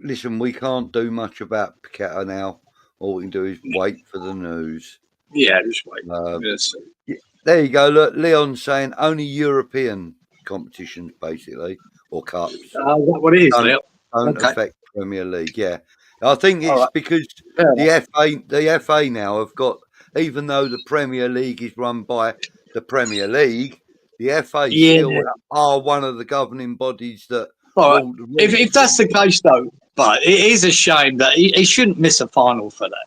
Listen, we can't do much about Paqueta now. All we can do is wait for the news.
Yeah, just wait.
There you go. Look, Leon's saying only European competitions, basically, or cups.
What it is, Leo?
Don't affect Premier League. Yeah, I think it's because the FA now have got, even though the Premier League is run by the Premier League, the FA still are one of the governing bodies that.
If that's the case, though, but it is a shame that he shouldn't miss a final for that.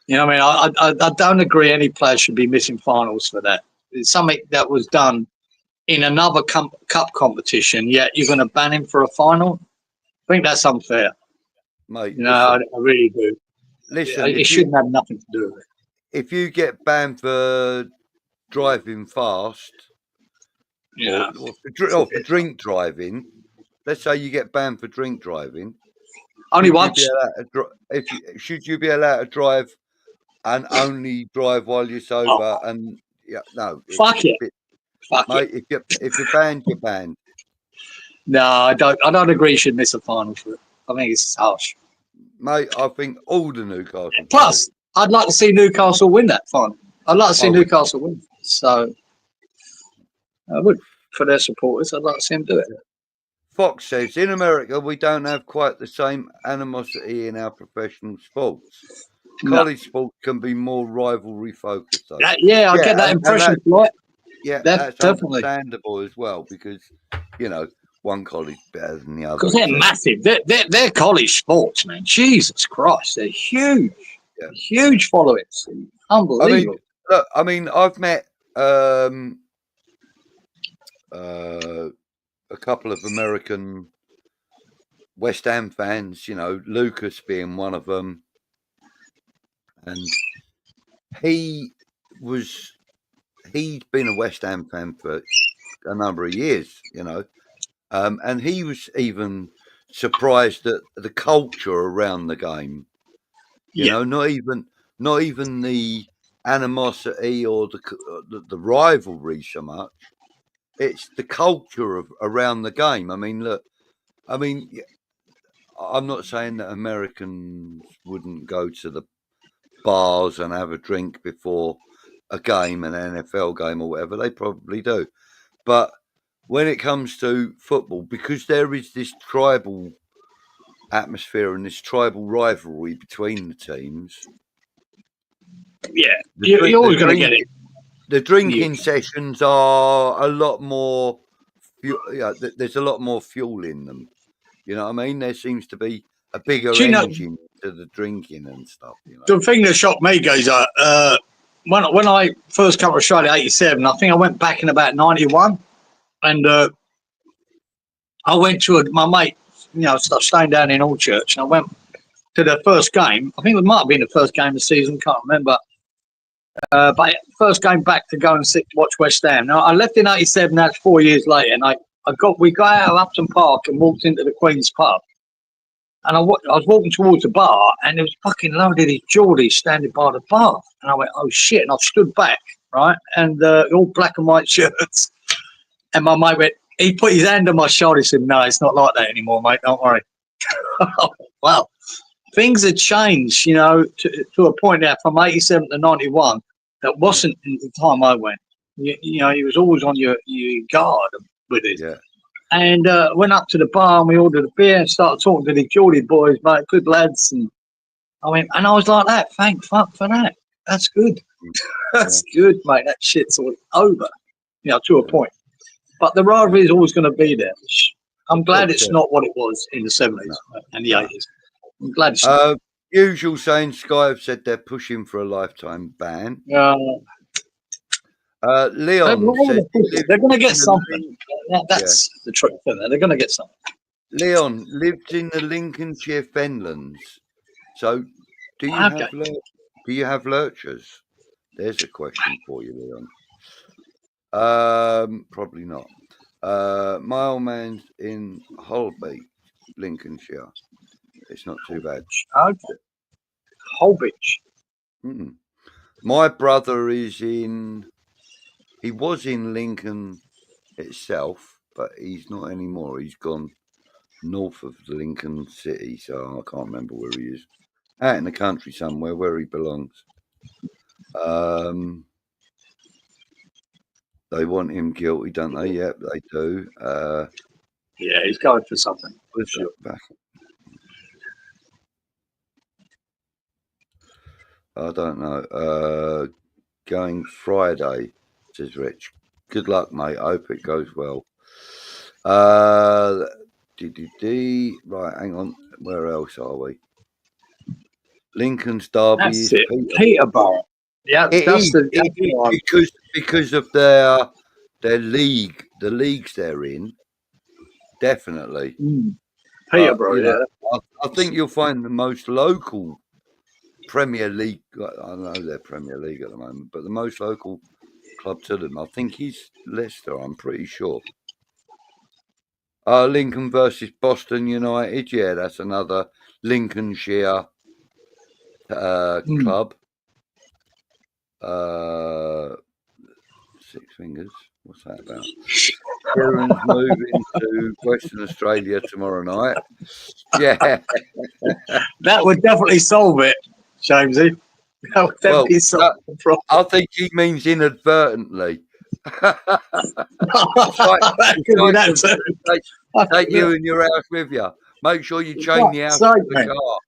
You know what I mean? I don't agree any player should be missing finals for that. It's something that was done in another cup competition, yet you're going to ban him for a final? I think that's unfair.
Mate,
no, I really do.
Listen,
it shouldn't have nothing to do with it.
If you get banned for driving fast, or for drink driving, let's say you get banned for drink driving.
Only once.
Should you be allowed to drive and only drive while you're sober? And
fuck it.
Mate, if you're banned, you're banned.
No, I don't agree you should miss a final for it. I think it's harsh.
Mate, I think all the Newcastle.
Plus, I'd like to see Newcastle win that final. I'd like to see Newcastle win. So, I would. For their supporters, I'd like to see them do it.
Fox says, in America, we don't have quite the same animosity in our professional sports. College sports can be more rivalry focused.
I get that impression.
That's understandable as well, because, one college better than the other.
Because they're massive. They're college sports, man. Jesus Christ, they're huge. Yeah. Huge followings. Unbelievable.
I mean, I've met a couple of American West Ham fans, Lucas being one of them. And he'd been a West Ham fan for a number of years, and he was even surprised at the culture around the game. Not even the animosity or the rivalry so much. It's the culture around the game. I mean, look, I'm not saying that Americans wouldn't go to the bars and have a drink before a game, an NFL game or whatever. They probably do. But when it comes to football, because there is this tribal atmosphere and this tribal rivalry between the teams.
Yeah, you're always going to get it.
The drinking sessions are a lot more. There's a lot more fuel in them. You know what I mean? There seems to be a bigger engine to the drinking and stuff.
The thing that shocked me, guys, when I first came to Australia in '87, I think I went back in about '91, and I went to my mate, staying down in Allchurch, and I went to the first game. I think it might have been the first game of the season, can't remember. But first game back to go and watch West Ham. Now, I left in '87, that's 4 years later, and we got out of Upton Park and walked into the Queen's pub. And I was walking towards the bar, and there was fucking load of these Geordies standing by the bar. And I went, oh, shit. And I stood back, right? And all black and white shirts. And my mate he put his hand on my shoulder. He said, no, it's not like that anymore, mate. Don't worry. Well, things had changed, to a point now from '87 to '91. That wasn't in the time I went. He was always on your guard with it. Yeah. And went up to the bar and we ordered a beer and started talking to the Geordie boys, mate, good lads. And I was like that. Thank fuck for that. That's good. That's good, mate. That shit's all over, to a point. But the rivalry is always going to be there. I'm glad it's not what it was in the '70s and the '80s. I'm glad it's not.
Usual saying, Sky have said they're pushing for a lifetime ban. Leon said
they're going to get something. That's the truth. They're going to get something.
Leon lives in the Lincolnshire Fenlands. So, do you have lurchers? There's a question for you, Leon. Probably not. My old man's in Holby, Lincolnshire. It's not too bad.
𝙎𝙏𝙀𝙀.
Mm. My brother is in. He was in Lincoln itself, but he's not anymore. He's gone north of Lincoln City, so I can't remember where he is. Out in the country somewhere where he belongs. They want him guilty, don't they? Yep, they do.
Yeah, he's going for something.
Sure. I don't know. Going Friday, says Rich. Good luck, mate. I hope it goes well. Right, hang on. Where else are we? Lincoln's derby
That's
is
it. Peterborough. Yeah,
because of their league, the leagues they're in. Definitely.
Peterborough.
I think you'll find the most local Premier League. I know they're Premier League at the moment, but the most local club to them, I think, is Leicester. I'm pretty sure. Lincoln versus Boston United. Yeah, that's another Lincolnshire club. Six Fingers. What's that about? Cieran's moving to Western Australia tomorrow night. Yeah.
That would definitely solve it, Jamesy. That would definitely solve the problem.
I think he means inadvertently. Take you and your house with you. Make sure you chain the house to the car.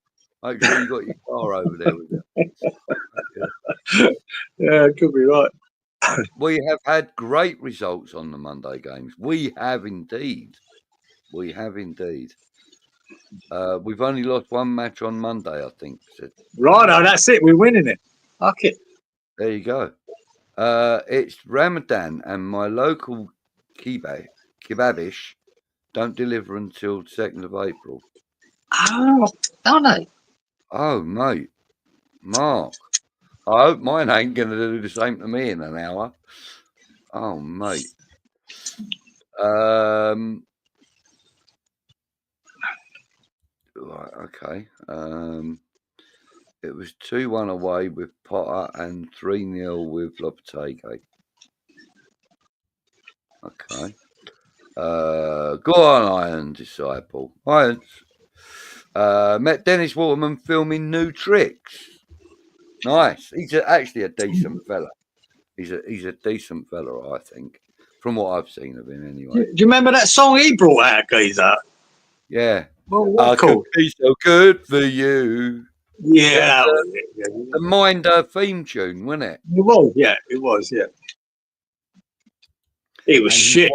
Make sure you got your car over there with you.
Yeah, could be right.
We have had great results on the Monday games. We have indeed. We've only lost one match on Monday, I think.
Right, that's it. We're winning it. Fuck it.
There you go. It's Ramadan, and my local 𝙀𝙊𝙀𝙀𝙀 don't deliver until 2nd of April.
Oh, don't they?
Oh, mate. Mark. I hope mine ain't going to do the same to me in an hour. Oh, mate. Right, okay. It was 2-1 away with Potter and 3-0 with 𝙎𝙏𝙀𝙀𝙀. Okay. Go on, Iron Disciple. Irons. Met Dennis Waterman filming new tricks. Nice. He's actually a decent fella. He's a decent fella, I think, from what I've seen of him anyway.
Do you remember that song he brought out, Geezer?
Yeah.
Well, what's
could be so good for you.
Yeah.
The Minder theme tune, wasn't it?
It was, yeah. It was, yeah. It was shit.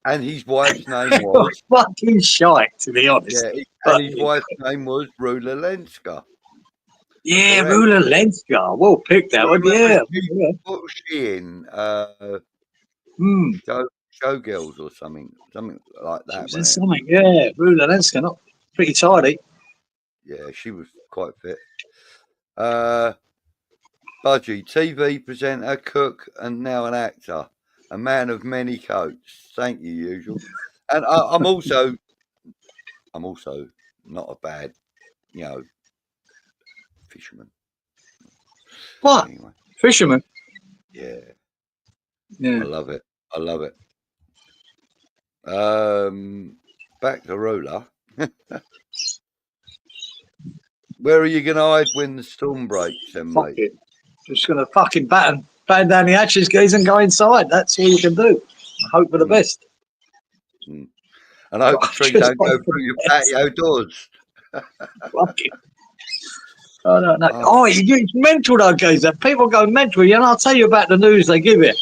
And his wife's name was
fucking shite, to be honest.
Yeah, and his wife's name was 𝙎𝙀𝙀𝙀𝙀.
Yeah, 𝙎𝙀𝙀𝙀𝙀. Well picked that one, yeah.
What was she in? Showgirls or something like that.
Was something, yeah. 𝙎𝙀𝙀𝙀, not pretty tidy.
Yeah, she was quite fit. Budgie, TV presenter, cook, and now an actor. A man of many coats. Thank you, usual. And I'm also not a bad, fisherman.
What? Anyway. Fisherman?
Yeah.
Yeah.
I love it. Back to Ruler. Where are you going to hide when the storm breaks, then, mate?
It. Just going to fucking batten down the hatches, guys, and go inside. That's all you can do. I hope for the best.
And I hope the tree don't go through your patio doors.
Fucking. I don't know. Oh, it's mental, though, guys. People go mental. You know, I'll tell you about the news they give you.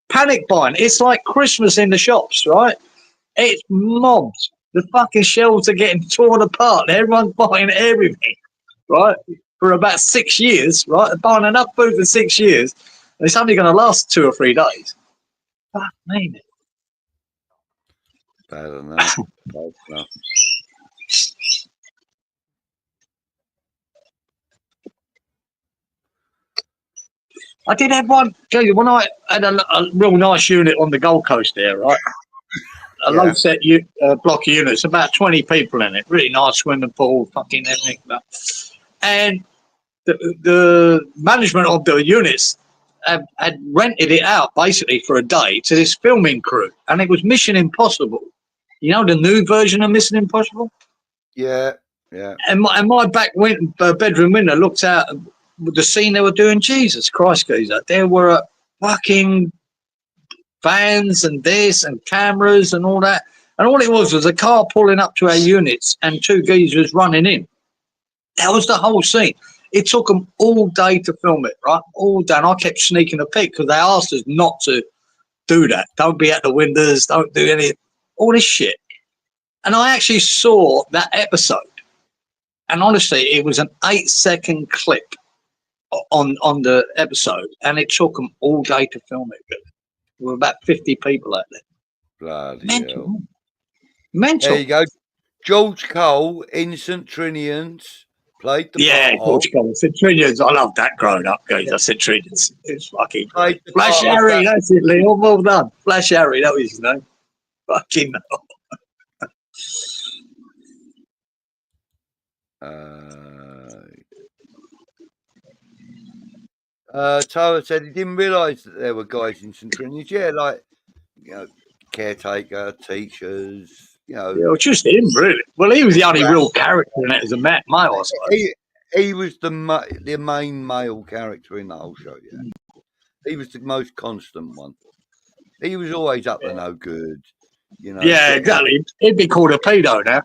Panic buying. It's like Christmas in the shops, right? It's mobs. The fucking shelves are getting torn apart. Everyone's buying everything, right? For about 6 years, right? They're buying enough food for 6 years. And it's only going to last 2 or 3 days. Fuck me.
Bad enough.
I did have one. When I had a real nice unit on the Gold Coast there, right? A low set block of units, about 20 people in it. Really nice swimming pool, fucking everything. And the management of the units had rented it out basically for a day to this filming crew, and it was Mission Impossible. You know, the new version of Mission Impossible.
Yeah, yeah.
And my back bedroom window looked out with the scene they were doing. Jesus Christ, geezer! There were fucking vans and this and cameras and all that, and all it was a car pulling up to our units and two geezers running in. That was the whole scene. It took them all day to film it, right? All day. And I kept sneaking a peek because they asked us not to do that. Don't be at the windows. Don't do all this shit. And I actually saw that episode. And honestly, it was an 8-second clip on the episode. And it took them all day to film it. There were about 50 people out there.
Bloody
Mental.
hell.
Mental.
There you go. George Cole in St. Trinian's played the part.
George Cole. St. Trinian's. I love that growing up, guys. I St. Trinian's. It's fucking
great.
Flash Harry, that's it, Leo. Well done. Flash Harry, that was his name. Fucking hell.
Tyler said he didn't realise that there were guys in St. Trinian's. Yeah, like, you know, caretaker, teachers, you know.
Yeah, just him, really. Well, he was the only real character in it as a male, I suppose.
He was the main male character in the whole show, yeah. He was the most constant one. He was always up to no good, you know.
Yeah, exactly. He'd be called a pedo now.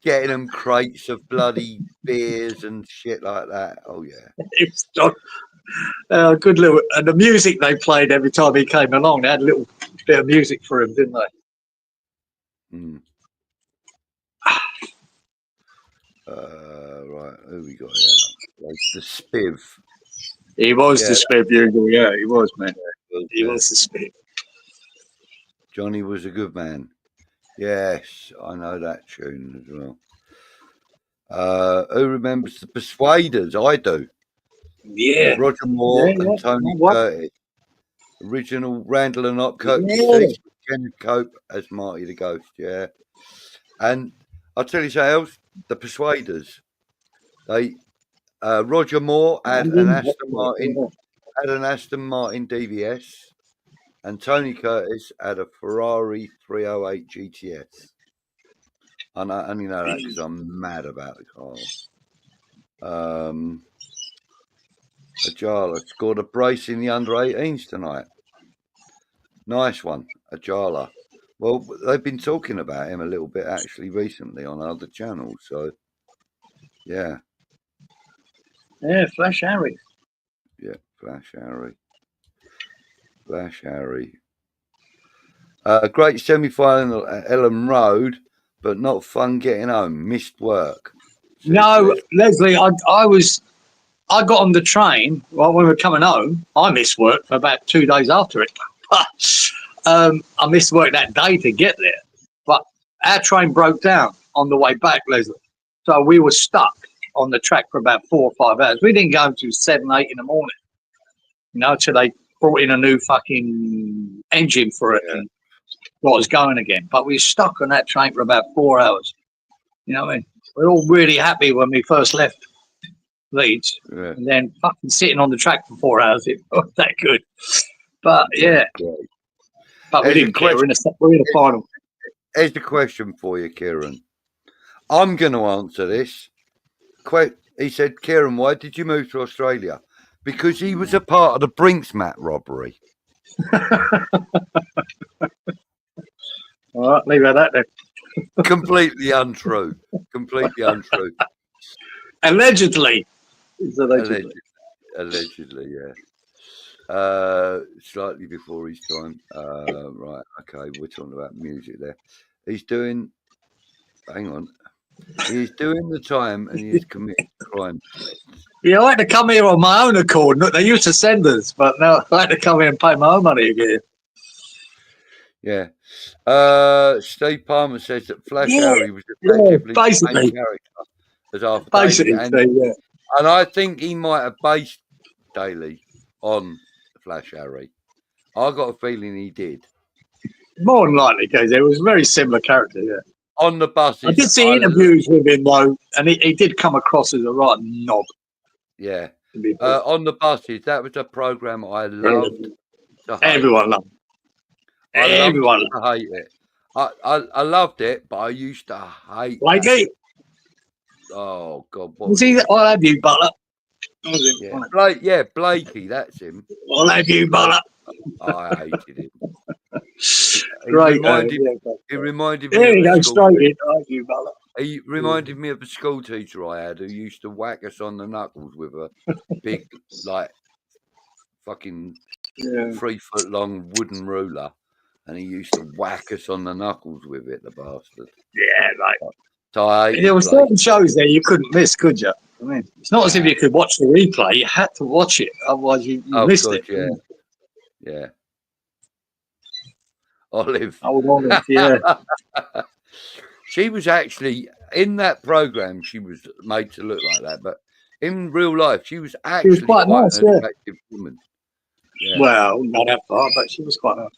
Getting them crates of bloody beers and shit like that. Oh, yeah.
It's good little... And the music they played every time he came along, they had a little bit of music for him, didn't they?
Mm. Right, who we got here? Like the Spiv.
He was the Spiv bugle, yeah, he was, man. He was the Spiv.
Johnny was a good man. Yes, I know that tune as well. Who remembers the Persuaders? I do.
Yeah.
Roger Moore and Tony Curtis. Original Randall and Ott Kenneth Cope as Marty the Ghost, yeah. And I'll tell you something else, the Persuaders. They Roger Moore had an Aston Martin DVS, and Tony Curtis had a Ferrari 308 GTS. And I only know that because I'm mad about the car. Ajala scored a brace in the under-18s tonight. Nice one, Ajala. Well, they've been talking about him a little bit actually recently on other channels. So, yeah.
Yeah, Flash Harry.
Yeah, Flash Harry. Flash Harry. Great semi-final at Ellen Road, but not fun getting home. Missed work.
No, Leslie, I got on the train right when we were coming home. I missed work for about 2 days after it. I missed work that day to get there. But our train broke down on the way back, Leslie. So we were stuck on the track for about 4 or 5 hours. We didn't go until 7, 8 in the morning, you know, till they brought in a new fucking engine for it and got us going again. But we were stuck on that train for about 4 hours. You know what I mean? We were all really happy when we first left Leeds. Yeah. And then fucking sitting on the track for 4 hours, it wasn't that good. But yeah. But we didn't care. We're in the final.
Here's the question for you, Kieran. I'm going to answer this. He said, Kieran, why did you move to Australia? Because he was a part of the Brinksmat robbery.
All right, leave it at that then.
Completely untrue. Completely untrue.
Allegedly.
Allegedly, yeah. Slightly before his time. Right, okay, we're talking about music there. He's doing, hang on. He's doing the time and he's committed crime.
Yeah, I had to come here on my own accord. They used to send us, but now I had to come here and pay my own money again.
Yeah. Steve Palmer says that Flash Harry was effectively the main character as Arthur Daly. And I think he might have based Daly on Flash Harry? I got a feeling he did.
More than likely, because it was a very similar character. Yeah.
On the buses.
I did see interviews with him though, and he did come across as a right knob.
Yeah. On the buses, that was a program I loved.
Everyone loved it. Everyone
loved it. I hate it. I loved it, but I used to hate
Blakey.
Oh God!
Was he? I'll have you, Butler.
Yeah, Blakey. That's him.
I'll have you, Butler.
I hated him.
Great.
He reminded me.
There you go, straight in. I'll have you, Butler.
He reminded me of a school teacher I had who used to whack us on the knuckles with a big, like, fucking 3 foot long wooden ruler, and he used to whack us on the knuckles with it, the bastard.
Yeah, right.
So
there were certain shows there you couldn't miss, could you? I mean, it's not as if you could watch the replay; you had to watch it, otherwise you missed it.
Yeah. Olive.
Olive, yeah.
She was actually in that program. She was made to look like that, but in real life, she was actually quite nice, an attractive woman. Yeah.
Well, not that far, but she was quite nice.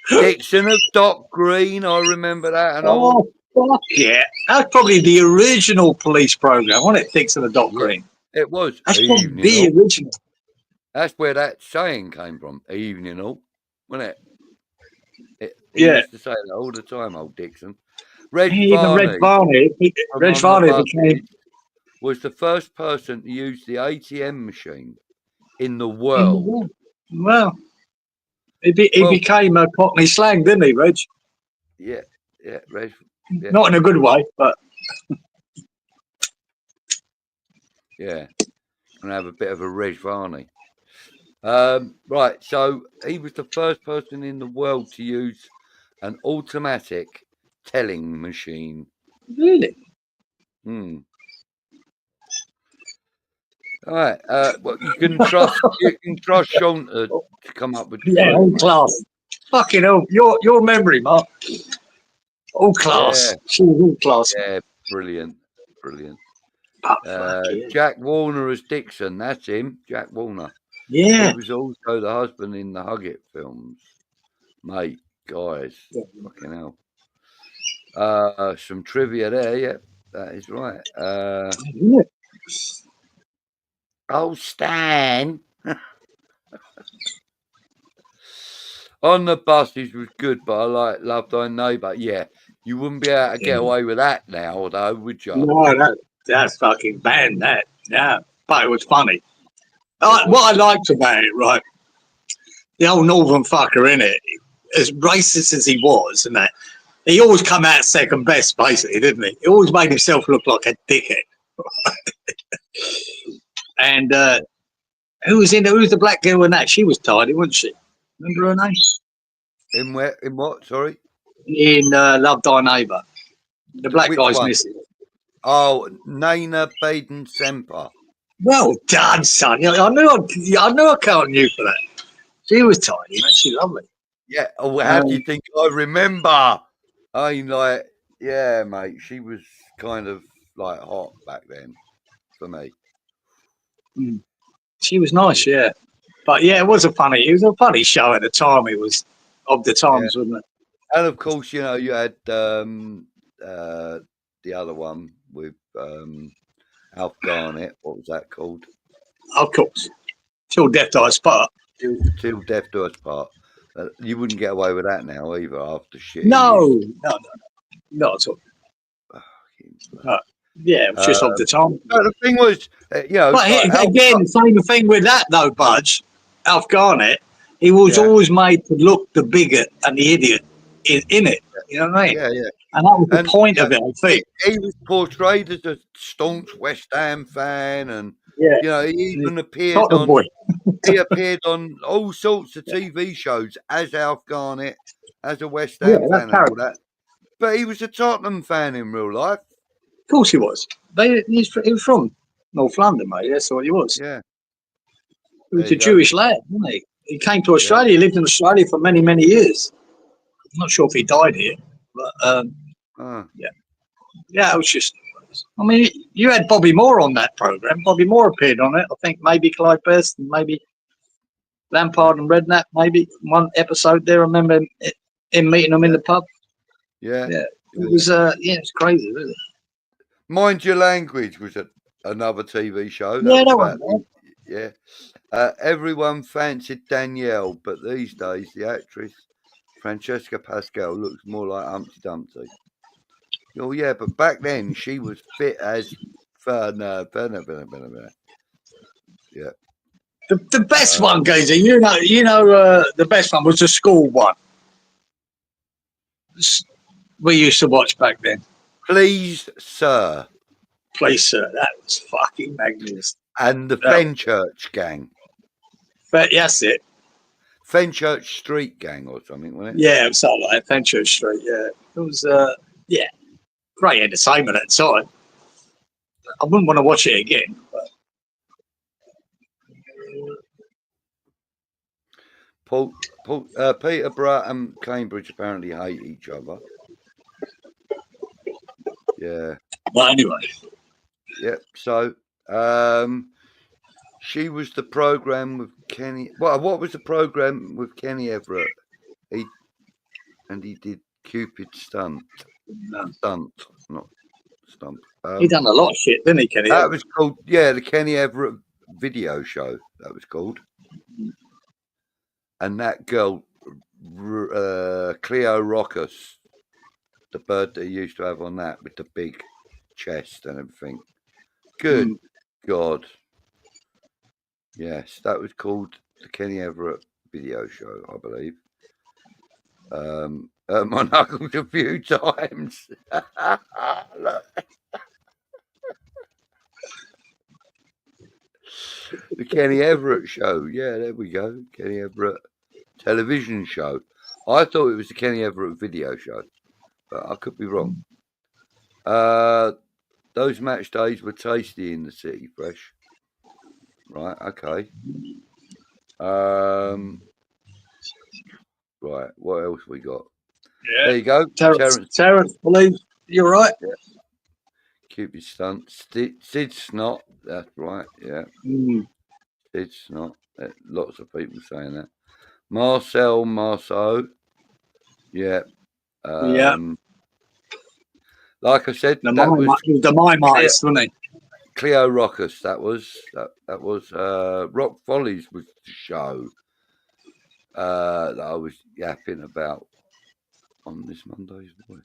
Dixon of Dock Green, I remember that. And all.
Fuck yeah, that's probably the original police program, wasn't it? Dixon of Dock Green.
It was.
That's probably the original.
That's where that saying came from. Evening all, wasn't it? He used to say that all the time, old Dixon. Red Varney was the first person to use the ATM machine in the world.
Well, he became a Cockney slang, didn't he, Reg?
Yeah, Reg. Yeah.
Not in a good way, but
yeah, and have a bit of a Reg Varney. Right, so he was the first person in the world to use an automatic telling machine.
Really?
All right. Well, you can trust Sean to come up with
all class. Fucking hell, your memory, Mark. All class.
Yeah.
She was all class.
Yeah, brilliant. Jack Warner as Dixon. That's him, Jack Warner.
Yeah.
He was also the husband in the 𝙎𝙏 films. Mate, guys, fucking hell. Some trivia there. Yeah, that is right. Oh, Stan. On the buses was good, but I loved Thy Neighbour. Yeah, you wouldn't be able to get away with that now, though, would you?
No, that's fucking banned, that. Yeah, but it was funny. What I liked about it, right, the old northern fucker, innit, as racist as he was, and that, he always come out second best, basically, didn't he? He always made himself look like a dickhead. And who was the black girl in that? She was tidy, wasn't she? Remember her name?
In where? In what? Sorry.
In Love Thy Neighbour. The black guy's
one?
missing.
Oh, Nana Baden-Semper.
Well done, son. I knew I counted you for that. She was tidy, man. She's lovely.
Yeah. Oh, how do you think I remember? I mean, like, yeah, mate. She was kind of like hot back then for me.
She was nice, yeah. But yeah, it was a funny show at the time. It was of the times, wasn't it?
And of course, you know, you had the other one with Alf Garnett. What was that called?
Of course. Till Death Do Us Part.
Till Death Do Us Part. You wouldn't get away with that now either after shit.
No, not at all. Yeah, it was just of the time.
No, the thing was, you know.
But again, same thing with that though, Budge. Alf Garnett, he was always made to look the bigot and the idiot in it. You know what I mean?
Yeah.
And that was the point of it, I think.
He was portrayed as a staunch West Ham fan, and you know, he even appeared on. He appeared on all sorts of TV shows as Alf Garnett, as a West Ham fan, and all that. But he was a Tottenham fan in real life.
Of course he was. He was from North London, mate. That's what he was.
Yeah.
He was a Jewish lad, wasn't he? He came to Australia. He lived in Australia for many, many years. I'm not sure if he died here. But
Oh.
yeah, it was just. I mean, you had Bobby Moore on that program. Bobby Moore appeared on it. I think maybe Clyde Best and maybe Lampard and Redknapp. Maybe one episode there. I remember him meeting them in the pub.
Yeah.
Yeah, it was. It's crazy, really.
Mind Your Language was another TV show.
Yeah, that
was
one.
Yeah. Everyone fancied Danielle, but these days the actress Francesca Pascal looks more like Humpty Dumpty. Oh yeah, but back then she was fit as no. Yeah.
The best one, Gazer. You know. The best one was the school one. We used to watch back then.
Please, Sir.
Please, Sir. That was fucking magnificent.
And the Fenchurch Gang.
But that's it.
Fenchurch Street Gang or something, wasn't it?
Yeah, it was something like Fenchurch Street. Yeah, it was. Great entertainment at the time. I wouldn't want to watch it again. But...
Peterborough and Cambridge apparently hate each other. Yeah.
Well, anyway.
Yep. So, she was the program with Kenny. Well, what was the program with Kenny Everett? He did Cupid Stunt. Stunt, not Stump.
He done a lot of shit, didn't he, Kenny?
That was called, the Kenny Everett video show. That was called. And that girl, 𝙀𝙑𝙀𝙀𝙀, the bird that he used to have on that with the big chest and everything. Good God. Yes, that was called the Kenny Everett video show, I believe. My knuckles a few times. The Kenny Everett show. Yeah, there we go. Kenny Everett television show. I thought it was the Kenny Everett video show, but I could be wrong. Those match days were tasty in the city, fresh. Right, okay. Right, what else we got?
Yeah.
There you go.
Terrence, believe you're right.
Yeah. Cupid Stunt. Sid Snot. That's right, yeah. Sid Snot. Lots of people saying that. Marceau. Yeah. Like I said,
the mime artist, wasn't he?
𝙀𝙑𝙀𝙀𝙀. That was Rock Follies was the show that I was yapping about on this Monday's Voice.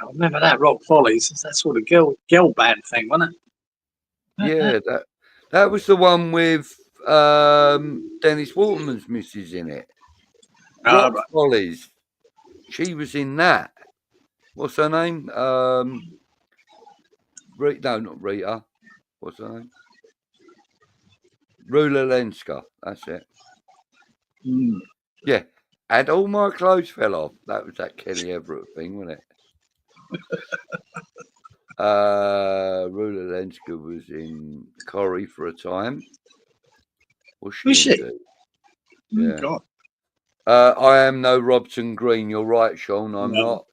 I remember that Rock Follies. That sort of girl band thing, wasn't it?
Yeah, that was the one with Dennis Waterman's missus in it. Rock Follies. She was in that. What's her name? No, not Rita. What's her name? 𝙀𝙀𝙀𝙀𝙀. That's it. Yeah. And all my clothes fell off. That was that Kenny Everett thing, wasn't it? 𝙀𝙀𝙀𝙀𝙀 was in Corrie for a time. Was she? Yeah.
God.
I am no Robson Green. You're right, Sean. I'm not.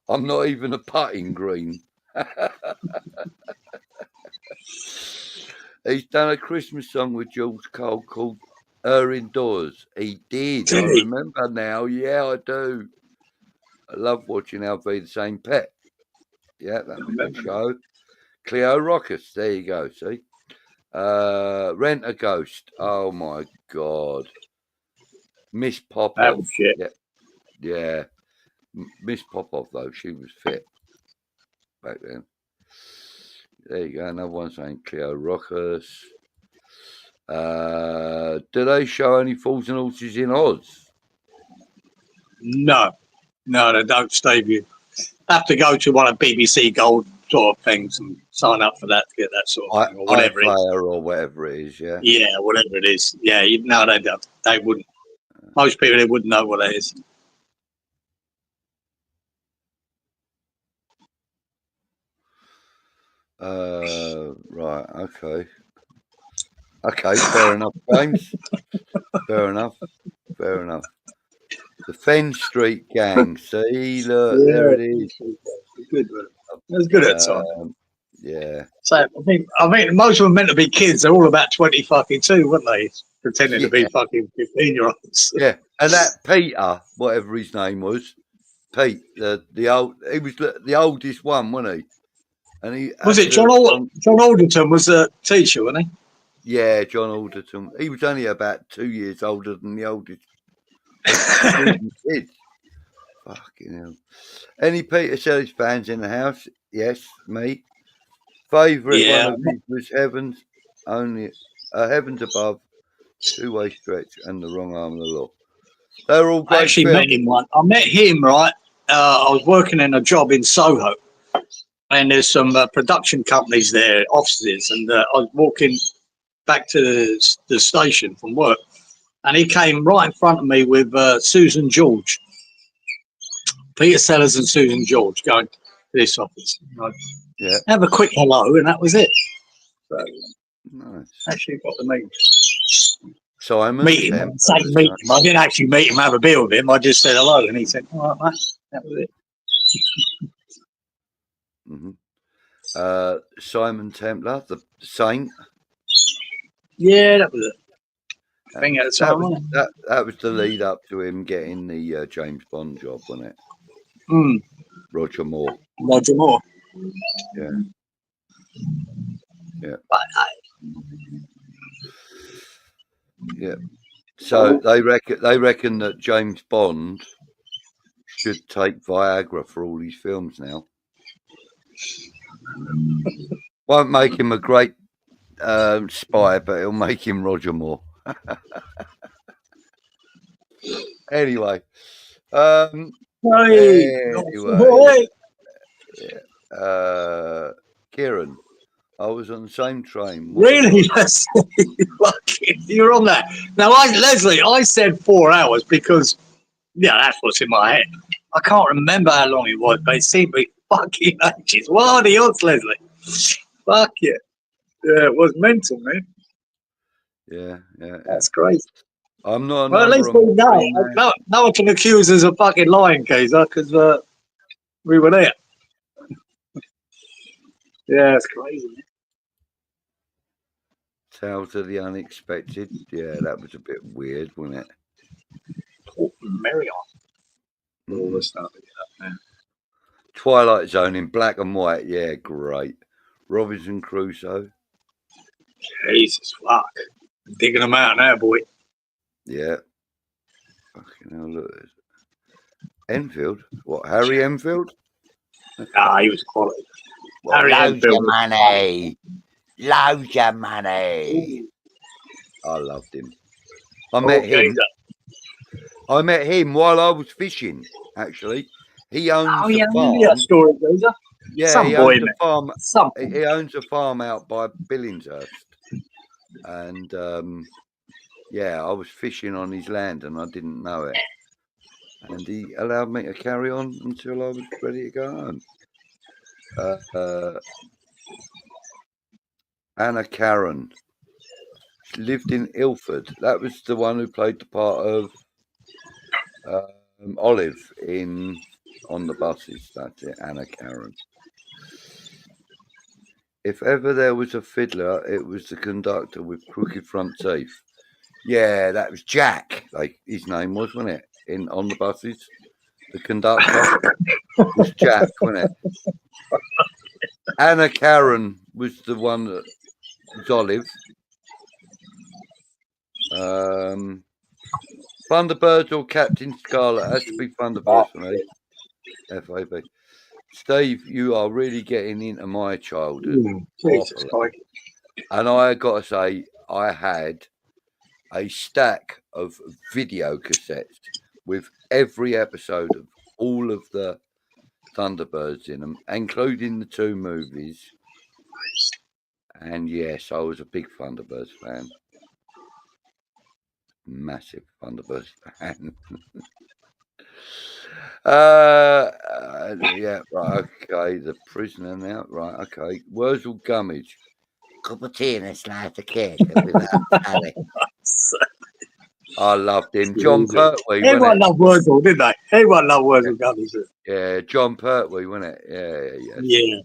I'm not even a putting green. He's done a Christmas song with Jules Cole called Her Indoors. He did. I remember now. Yeah, I do. I love watching I'll Be the Same Pet. Yeah, that was the show. 𝙀𝙑𝙀𝙀𝙀. There you go. See, Rent a Ghost. Oh my God. Miss Popoff. Yeah. Miss Popoff though, she was fit back then. There you go. Another one saying 𝙀𝙑𝙀𝙀𝙀𝙀. Do they show any Fools and Horses in Oz?
No, they don't, Steve. You have to go to one of BBC Gold sort of things and sign up for that to get that sort of thing, or whatever it is.
Or whatever it is, yeah.
Yeah, whatever it is. Yeah, no, they don't. They wouldn't. Most people, they wouldn't know what that is.
Right, okay. Okay, fair enough, James. Fair enough. The Fen Street Gang. See, look, there it is.
Good, it was good at the time.
Yeah.
So I mean, most of them meant to be kids. They're all about 20 fucking two, weren't they? Pretending to be fucking 15-year-olds.
Yeah, and that Peter, whatever his name was, Pete, he was the oldest one, wasn't he? And he
was it John Alderton was the teacher, wasn't he?
Yeah, John Alderton. He was only about 2 years older than the oldest kids. Fucking hell. Any Peter Sellers fans in the house? Yes, me. Favourite one of his was Heavens Above, Two-Way Stretch, and The Wrong Arm of the Law. They're all great. I
actually met him once. I met him, right? I was working in a job in Soho, and there's some production companies there, offices, and I was walking back to the station from work, and he came right in front of me with Susan George, Peter Sellers and Susan George, going to this office.
Yeah.
Have a quick hello, and that was it. So,
nice.
Actually got to meet him.
Simon.
Meet him. I didn't actually meet him, have a beer with him. I just said hello, and he said, "All right, mate." That was it.
Simon Templar, the Saint.
Yeah, that was it. I think at the time,
that was the lead up to him getting the James Bond job, wasn't it? Roger Moore.
Roger Moore.
Yeah. Yeah. Yeah. So they reckon that James Bond should take Viagra for all his films now. Won't make him a great spy, but it'll make him Roger Moore. Anyway. Kieran, I was on the same train.
Really? You're on that. Now, Leslie, I said 4 hours because, that's what's in my head. I can't remember how long it was, but it seemed to be fucking ages. What are the odds, Leslie? Fuck it. Yeah, it was mental, man.
Yeah.
That's crazy.
I'm not.
Well, at least we know. No one can accuse us of fucking lying, Kaiser, because we were there. Yeah, it's crazy, man.
Tales of the Unexpected. Yeah, that was a bit weird, wasn't it?
Marion. All the stuff.
Twilight Zone in black and white. Yeah, great. Robinson Crusoe.
Jesus, fuck. I'm digging them out now, boy.
Yeah. Fucking hell, look. Enfield? What, Harry Enfield?
He was quality.
Well, Harry Enfield. Loads of money. I loved him. I met him while I was fishing, actually. He owns a farm.
That story, Geezer.
Yeah, he owns a farm. He owns a farm out by Billingshurst. And I was fishing on his land and I didn't know it. And he allowed me to carry on until I was ready to go home. Anna Karen. She lived in Ilford. That was the one who played the part of Olive on the buses. That's it, Anna Karen. If ever there was a fiddler, it was the conductor with crooked front teeth. Yeah, that was Jack. Like his name was, wasn't it? On the buses, the conductor was Jack, wasn't it? Anna Karen was the one that was Olive. Thunderbirds or Captain Scarlet? Has to be Thunderbirds for me. FAB. Steve, you are really getting into my childhood. And I got to say, I had a stack of video cassettes with every episode of all of the Thunderbirds in them, including the 2 movies. And yes, I was a big Thunderbirds fan. Massive Thunderbirds fan. Yeah, right, okay. The Prisoner now, right, okay. 𝙎𝙏𝙀𝙀𝙀 cup of tea and a slice of cake. I loved him. John Pertwee,
Everyone
wasn't it?
loved Wurzel, didn't they? Everyone loved Wurzel Gummidge.
Yeah, John Pertwee, wasn't it? Yeah.
Yeah.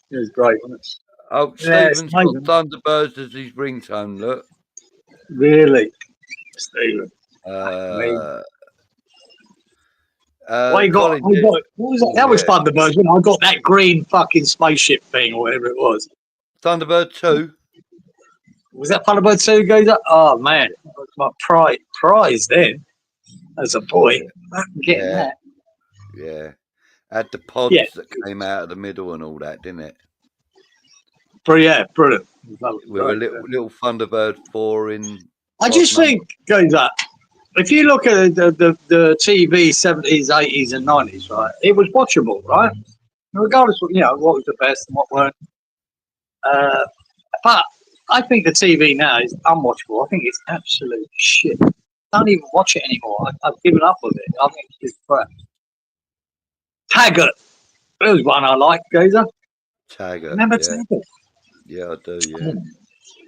It was great, wasn't it?
Oh,
Yeah, it's
Stephen's got
amazing.
Thunderbirds as his ringtone, look.
Really, Stephen. What you got?
Colin,
What was that? That was Thunderbirds. When I got that green fucking spaceship thing or whatever it was.
Thunderbird 2.
Was that Thunderbird 2 goes up? Oh man, that was my prize then as a boy. Getting that.
Yeah. Had the pods that came out of the middle and all that, didn't it?
Yeah, brilliant.
With a little Thunderbird 4 in.
I just think goes up. If you look at the TV 70s, 80s, and 90s, right, it was watchable, right? Regardless of what was the best and what weren't. But I think the TV now is unwatchable. I think it's absolute shit. Don't even watch it anymore. I've given up with it. I think it's just crap. Taggart. That was one I liked, Gazer.
Taggart.
Remember Taggart?
Yeah, I do,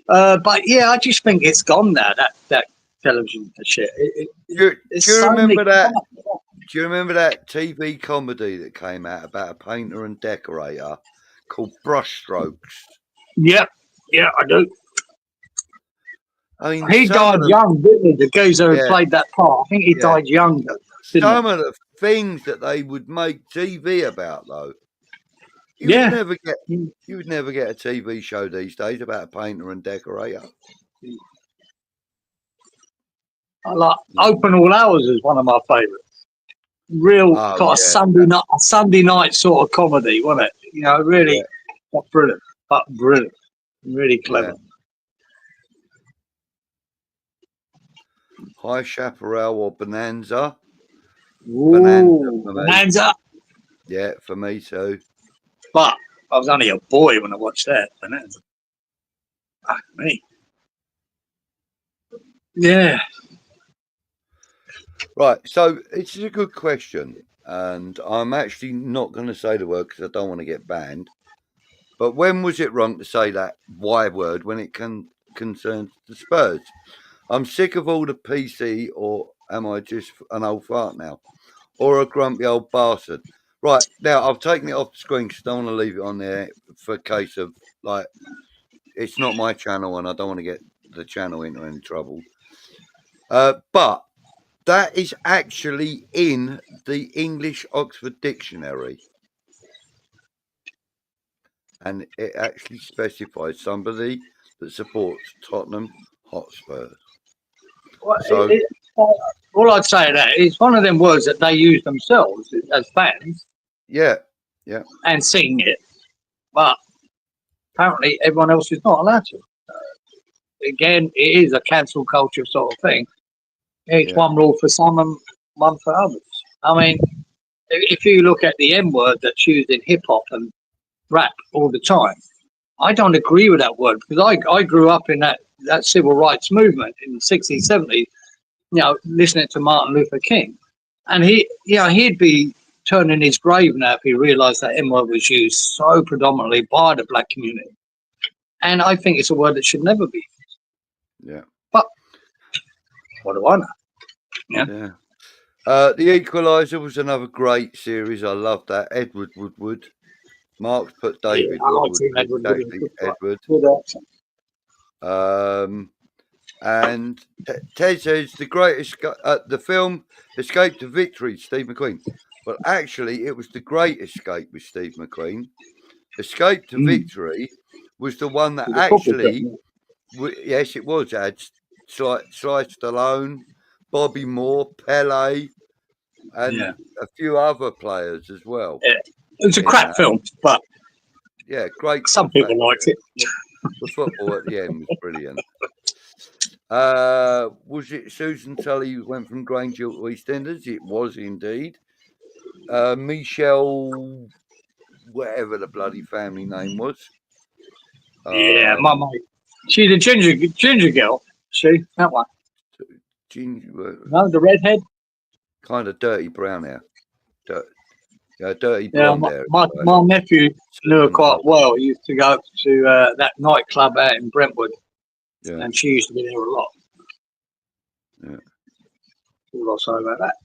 yeah.
But yeah, I just think it's gone now, that television shit.
Do you remember that? Do you remember that TV comedy that came out about a painter and decorator called Brushstrokes?
Yeah, I do.
I mean,
he died young, didn't he? The geezer who played that part. I think he died young.
Some of the things that they would make TV about, though. You would never get a TV show these days about a painter and decorator.
I like Open All Hours is one of my favourites. Real kind of Sunday night sort of comedy, wasn't it? Really not brilliant, but brilliant, really clever.
High Chaparral or Bonanza?
Ooh, Bonanza.
Yeah, for me too.
But I was only a boy when I watched that. Bonanza. Fuck me. Yeah.
Right, so it's a good question, and I'm actually not going to say the word because I don't want to get banned. But when was it wrong to say that Y word when it concerns the Spurs? I'm sick of all the PC, or am I just an old fart now? Or a grumpy old bastard? Right, now I've taken it off the screen because I don't want to leave it on there for a case of, like, it's not my channel and I don't want to get the channel into any trouble. But that is actually in the English Oxford Dictionary. And it actually specifies somebody that supports Tottenham Hotspur.
So, all I'd say to that is one of them words that they use themselves as fans.
Yeah.
And sing it. But apparently everyone else is not allowed to. Again, it is a cancel culture sort of thing. It's one rule for some and one for others. I mean, if you look at the M word that's used in hip hop and rap all the time, I don't agree with that word because I grew up in that civil rights movement in the 60s, 70s, listening to Martin Luther King. And he'd be turning his grave now if he realised that M word was used so predominantly by the black community. And I think it's a word that should never be used.
Yeah.
But what do I know?
Yeah. The Equalizer was another great series. I love that. Edward Woodward. Mark's put David Edward. And Ted says the greatest. The film Escape to Victory, Steve McQueen. Well, actually, it was The Great Escape with Steve McQueen. Escape to Victory was the one that actually, yes, it was. It had Sly Stallone, Bobby Moore, Pele, and a few other players as well. Yeah.
It was a crap film, but
great.
Some people liked it.
The football at the end was brilliant. Was it Susan Tully who went from Granger to EastEnders? It was indeed. Michelle, whatever the bloody family name was.
My mate. She's a ginger girl. She, that one. No, the redhead.
Kind of dirty brown hair. Dirty blonde hair.
My nephew knew her quite well. He used to go to that nightclub out in Brentwood. Yeah. And she used to be there a lot.
Yeah.
All I'll say about that.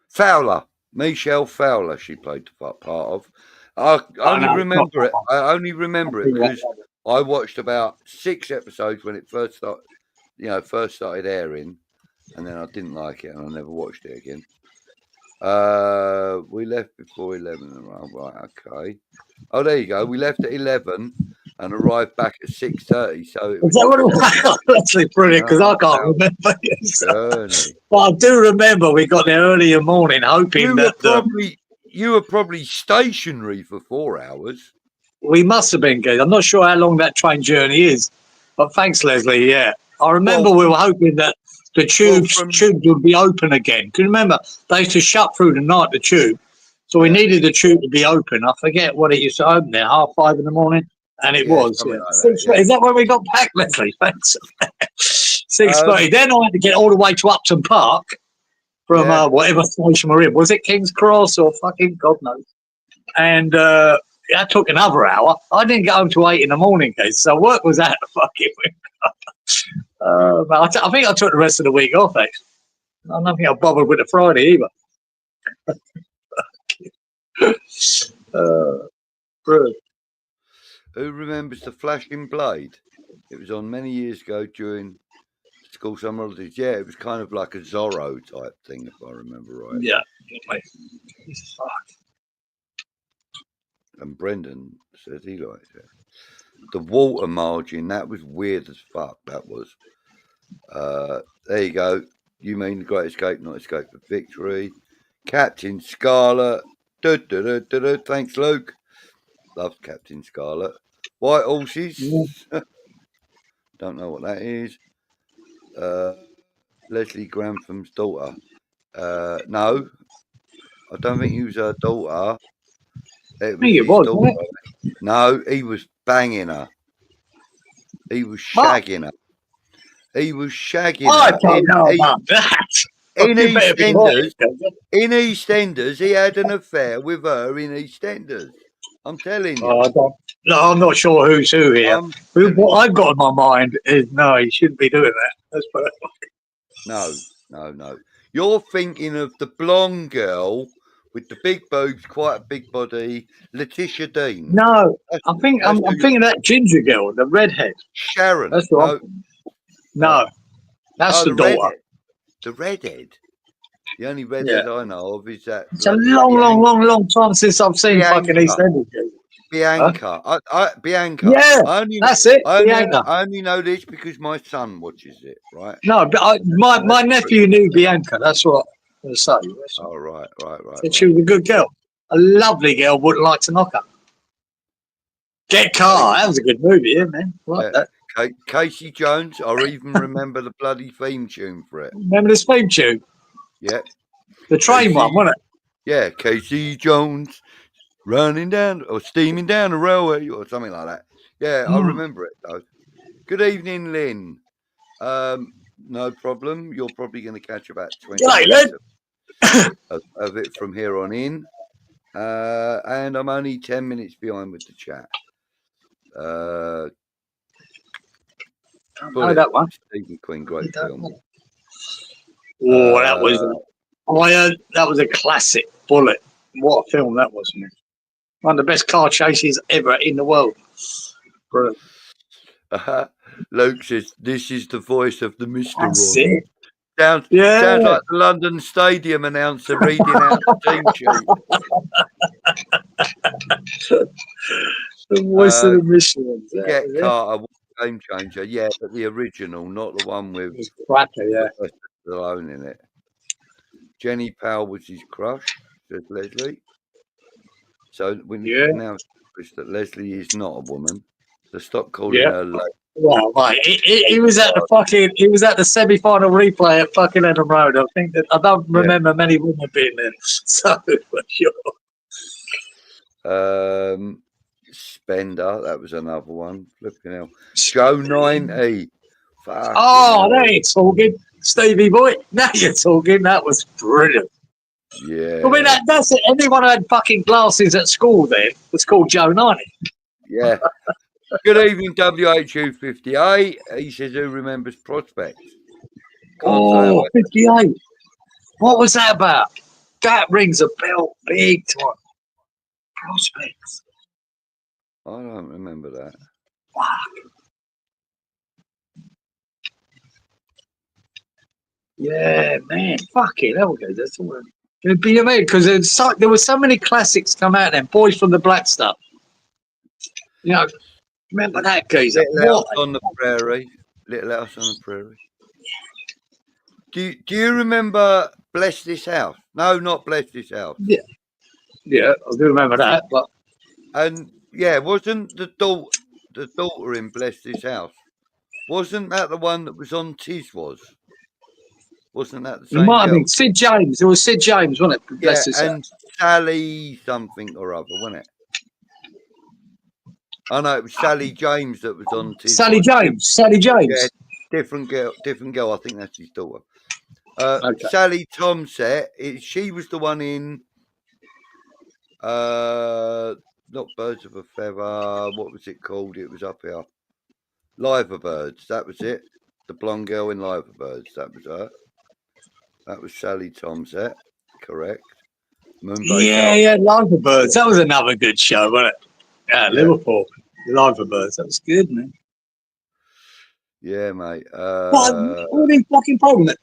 Fowler, Michelle Fowler, she played the part of. I only remember it. I only remember it because I watched about 6 episodes when it first started airing, and then I didn't like it, and I never watched it again. We left before 11. Right, okay. Oh, there you go. We left at 11 and arrived back at 6:30. So it was
that what it was? That's brilliant because I can't remember. But I do remember we got there early in the morning, hoping
you were probably stationary for 4 hours.
We must have been good. I'm not sure how long that train journey is, but thanks, Leslie. Yeah, I remember we were hoping that the tubes would be open again. Can you remember they used to shut through the night, the tube? So we needed the tube to be open. I forget what it used to open there, 5:30 in the morning, and it was. Yeah. Like is that when we got back, Leslie? Thanks. 6:30. Then I had to get all the way to Upton Park from whatever station we're in. Was it King's Cross or fucking God knows? And that took another hour. I didn't get home till 8 in the morning, guys. So work was out the fucking window. But I think I took the rest of the week off, actually. I don't think I bothered with the Friday either.
Who remembers the Flashing Blade? It was on many years ago during school summer holidays. Yeah, it was kind of like a Zorro type thing, if I remember right.
Yeah.
And Brendan says he likes it. The water margin, that was weird as fuck. That was. There you go. You mean The Great Escape, Not Escape but Victory. Captain Scarlet. Thanks, Luke. Loves Captain Scarlet. White Horses. Don't know what that is. Leslie Grantham's daughter. No, I don't think he was her daughter. It was his daughter. No, he was banging her. He was shagging her. He was shagging her.
I don't know about that.
In EastEnders, he had an affair with her in EastEnders. I'm telling you.
I'm not sure who's who here. What I've got in my mind is no, he shouldn't be doing that. That's
No. You're thinking of the blonde girl with the big boobs, quite a big body, Letitia Dean.
No, I'm thinking of that ginger girl, the redhead.
Sharon.
That's right. No, that's the daughter.
Redhead. The redhead. The only redhead I know of is that.
It's a long time since I've seen fucking EastEnders.
Bianca. Bianca.
Yeah, that's it.
I only know this because my son watches it, right?
No, but my nephew knew Bianca. That's what I was saying.
Oh, right.
She was a good girl. A lovely girl, wouldn't like to knock her. Get Car. That was a good movie, man. Like that.
Casey Jones. I even remember the bloody theme tune for it.
Remember this theme tune?
Yeah.
The train one, wasn't it?
Yeah, Casey Jones running down or steaming down the railway or something like that. Yeah, I remember it though. Good evening, Lynn. No problem. You're probably going to catch about 20 minutes of it from here on in. And I'm only 10 minutes behind with the chat.
I know that one.
Stephen Queen, great film.
Oh, that was a classic. Bullet. What a film that was, man. One of the best car chases ever in the world. Brilliant.
Luke says, this is the voice of the Mr. Ron.
Sounds
like the London Stadium announcer reading out the team sheet.
The voice of the Michelin.
Get Carter, Game Changer. Yeah, but the original, not the one with Stallone in it. Jenny Powell was his crush, says Leslie. So we need to now establish that Leslie is not a woman. So stop calling her late.
Well, right. He was at the semi-final replay at fucking Adam Road. I think that I don't remember many women being there. So for sure.
Spender, that was another one. Flipping hell. Joe 90.
Now you're talking, Stevie boy. Now you're talking. That was brilliant.
Yeah.
I mean, that's it. Anyone who had fucking glasses at school then was called Joe 90.
Yeah. Good evening, WHU58. He says, who remembers Prospect?
Oh, 58. What was that about? That rings a bell big time. Prospects.
I don't remember that.
Fuck. Yeah, man. Fucking hell, guys. That's all. It'd be amazing because there were so many classics come out then. Boys from the Black Stuff. You know, remember that, geezer?
Little House on the Prairie. Little House on the Prairie. Do you remember Bless This House? No, not Bless This House.
Yeah. Yeah, I do remember that. But
and yeah, wasn't the daughter in Bless This House? Wasn't that the one that was on 𝙒𝙊𝙉𝙀? Wasn't that the same?
it might have
girl?
been Sid James. It was Sid James, wasn't it? Bless this
and
house.
Sally something or other, wasn't it? Oh no, it was Sally James that was on 𝙒𝙊𝙉𝙀.
Sally James.
Yeah, different girl. I think that's his daughter.
Okay.
𝙎𝙏𝙀𝙀𝙀. She was the one in not Birds of a Feather. What was it called? It was up here. 𝙎𝙏𝙀𝙀𝙀. That was it. The blonde girl in 𝙎𝙏𝙀𝙀𝙀. That was her. That was 𝙎𝙏𝙀𝙀𝙀. Correct.
Yeah, 𝙎𝙏𝙀𝙀𝙀. That was another good show, wasn't it? Yeah, Liverpool. 𝙎𝙏𝙀𝙀𝙀. That was good, man.
Yeah, mate.
All these fucking problems.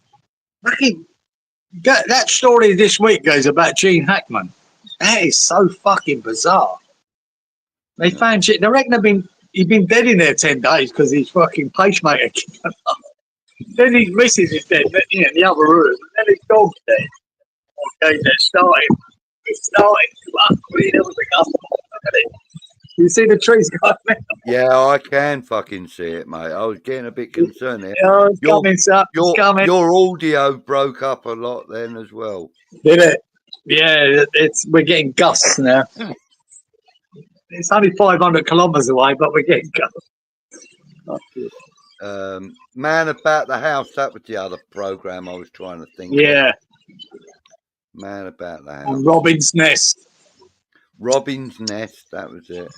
That story this week goes about Gene Hackman. That is so fucking bizarre. They found shit. They reckon he'd been dead in there 10 days because his fucking pacemaker kicked him up. Then his missus is dead, in the other room. And then his dog's dead. Okay, they're starting. Fuck, we never pick up. You see the trees going now?
Yeah, I can fucking see it, mate. I was getting a bit concerned there.
Yeah, it's coming, sir. It's coming.
Your audio broke up a lot then as well.
Did it? Yeah, we're getting gusts now. It's only 500 kilometres away, but we're getting gusts.
Man About the House, that was the other program I was trying to think
of.
Man About the House.
Robin's Nest,
that was it.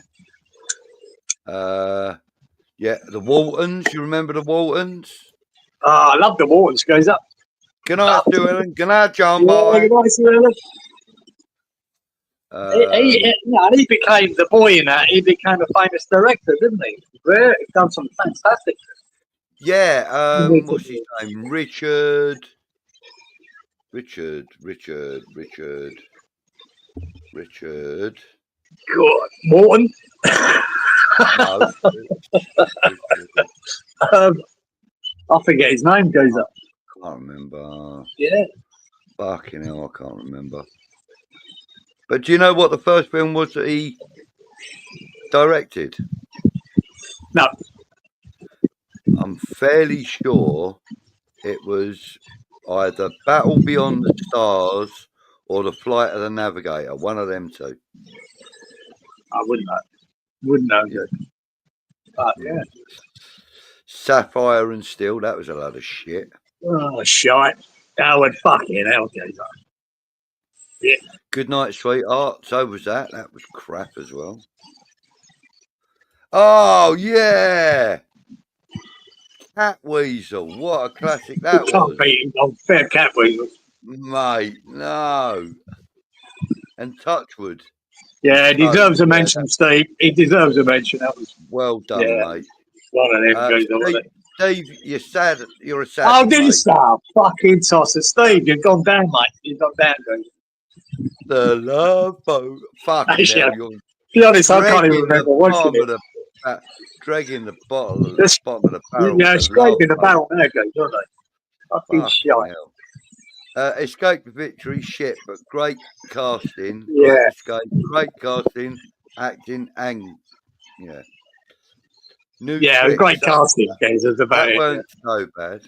Yeah, the Waltons. You remember the Waltons?
I love the Waltons. Goes up.
Good night, Sue Ellen. Good night, John.
Yeah, good night, Sue Ellen. He became the boy in that. He became a famous director, didn't he? He's done some fantastic.
Yeah. What's his name? Richard.
God, Morton.
No.
I forget his name. Goes up.
Can't remember.
Yeah.
Fucking hell, I can't remember. But do you know what the first film was that he directed?
No.
I'm fairly sure it was either Battle Beyond the Stars or The Flight of the Navigator. One of them two.
I wouldn't know.
Yeah.
But yeah.
Sapphire and Steel, that was a load of shit.
Oh, shite. Howard fucking hell, goes on. Yeah.
Good Night, Sweetheart. So was that. That was crap as well. Oh, yeah. Catweasel. What a classic that was.
Can't beat him on fair Catweasel.
Mate, no. And Touchwood.
Yeah, he deserves a mention, Steve. He deserves a mention. That was
well done, mate.
One of them goes on it.
Steve, you're sad. You're a sad.
Oh, did you start? Fucking tosser. Steve, you've gone down, mate. You've gone down, dude.
The love boat. Fucking hell, you're
to be honest, I can't even remember watching it.
Dragging the bottom of the barrel.
Yeah, scraping the barrel there, goes, don't they? Fucking shite.
Escape to Victory, shit, but great casting.
Yeah.
Great casting, acting, and yeah.
Great casting, guys.
That weren't so bad.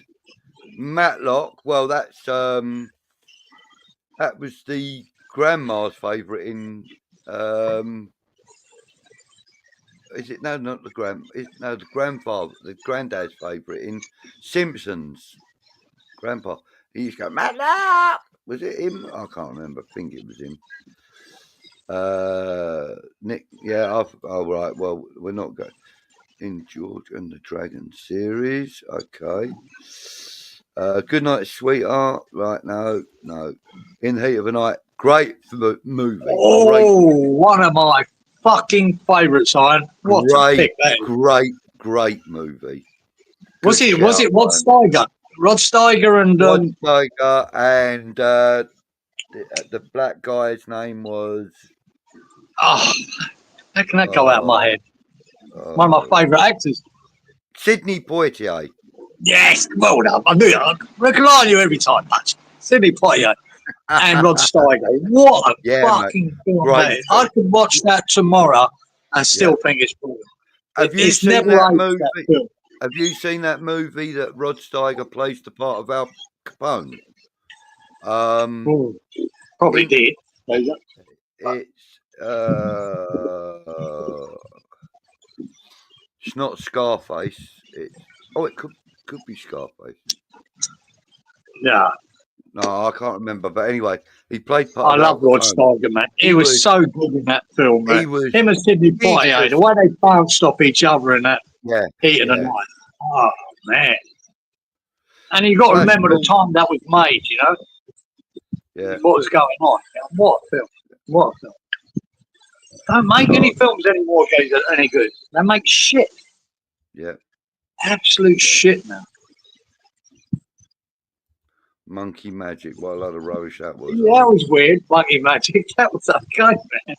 Matlock, well, that's that was the grandma's favourite in is it no, not the the grandfather, the granddad's favourite in Simpsons. Grandpa, he used to go, Matlock. Was it him? I can't remember. I think it was him. Nick, yeah. Oh, right. Well, we're not going in George and the Dragon series. Okay. Good Night, Sweetheart. Right, no. In the Heat of the Night. Great movie.
Oh, one of my fucking favourites, Iron. What a pick that is.
Great movie.
Was it Rod Steiger? Rod Steiger and
Rod Steiger and the black guy's name was.
Oh, how can that go out of my head? One of my favourite actors.
Sidney Poitier.
Yes, well done. I knew it. I rely on you every time, Patch. Sidney Poitier and Rod Steiger. What a fucking film that is. I could watch that tomorrow and still think it's brilliant.
Have you seen that movie? Have you seen that movie that Rod Steiger plays the part of Al Capone?
Probably did.
It's not Scarface. It could be Scarface.
Yeah.
No, I can't remember. But anyway, he played part.
I love Rod Steiger, man. He was so good in that film, man. Him and Sidney Poitier, the way they bounced off each other in that heat of the night. Oh, man. And you got to remember the time that was made, you know?
Yeah.
What was going on? What a film. What a film. Don't make any films anymore, guys, that are any good. They make shit.
Yeah.
Absolute shit, man.
Monkey Magic. What a lot of rubbish that was.
Yeah, that was weird. Monkey Magic. That was okay, man.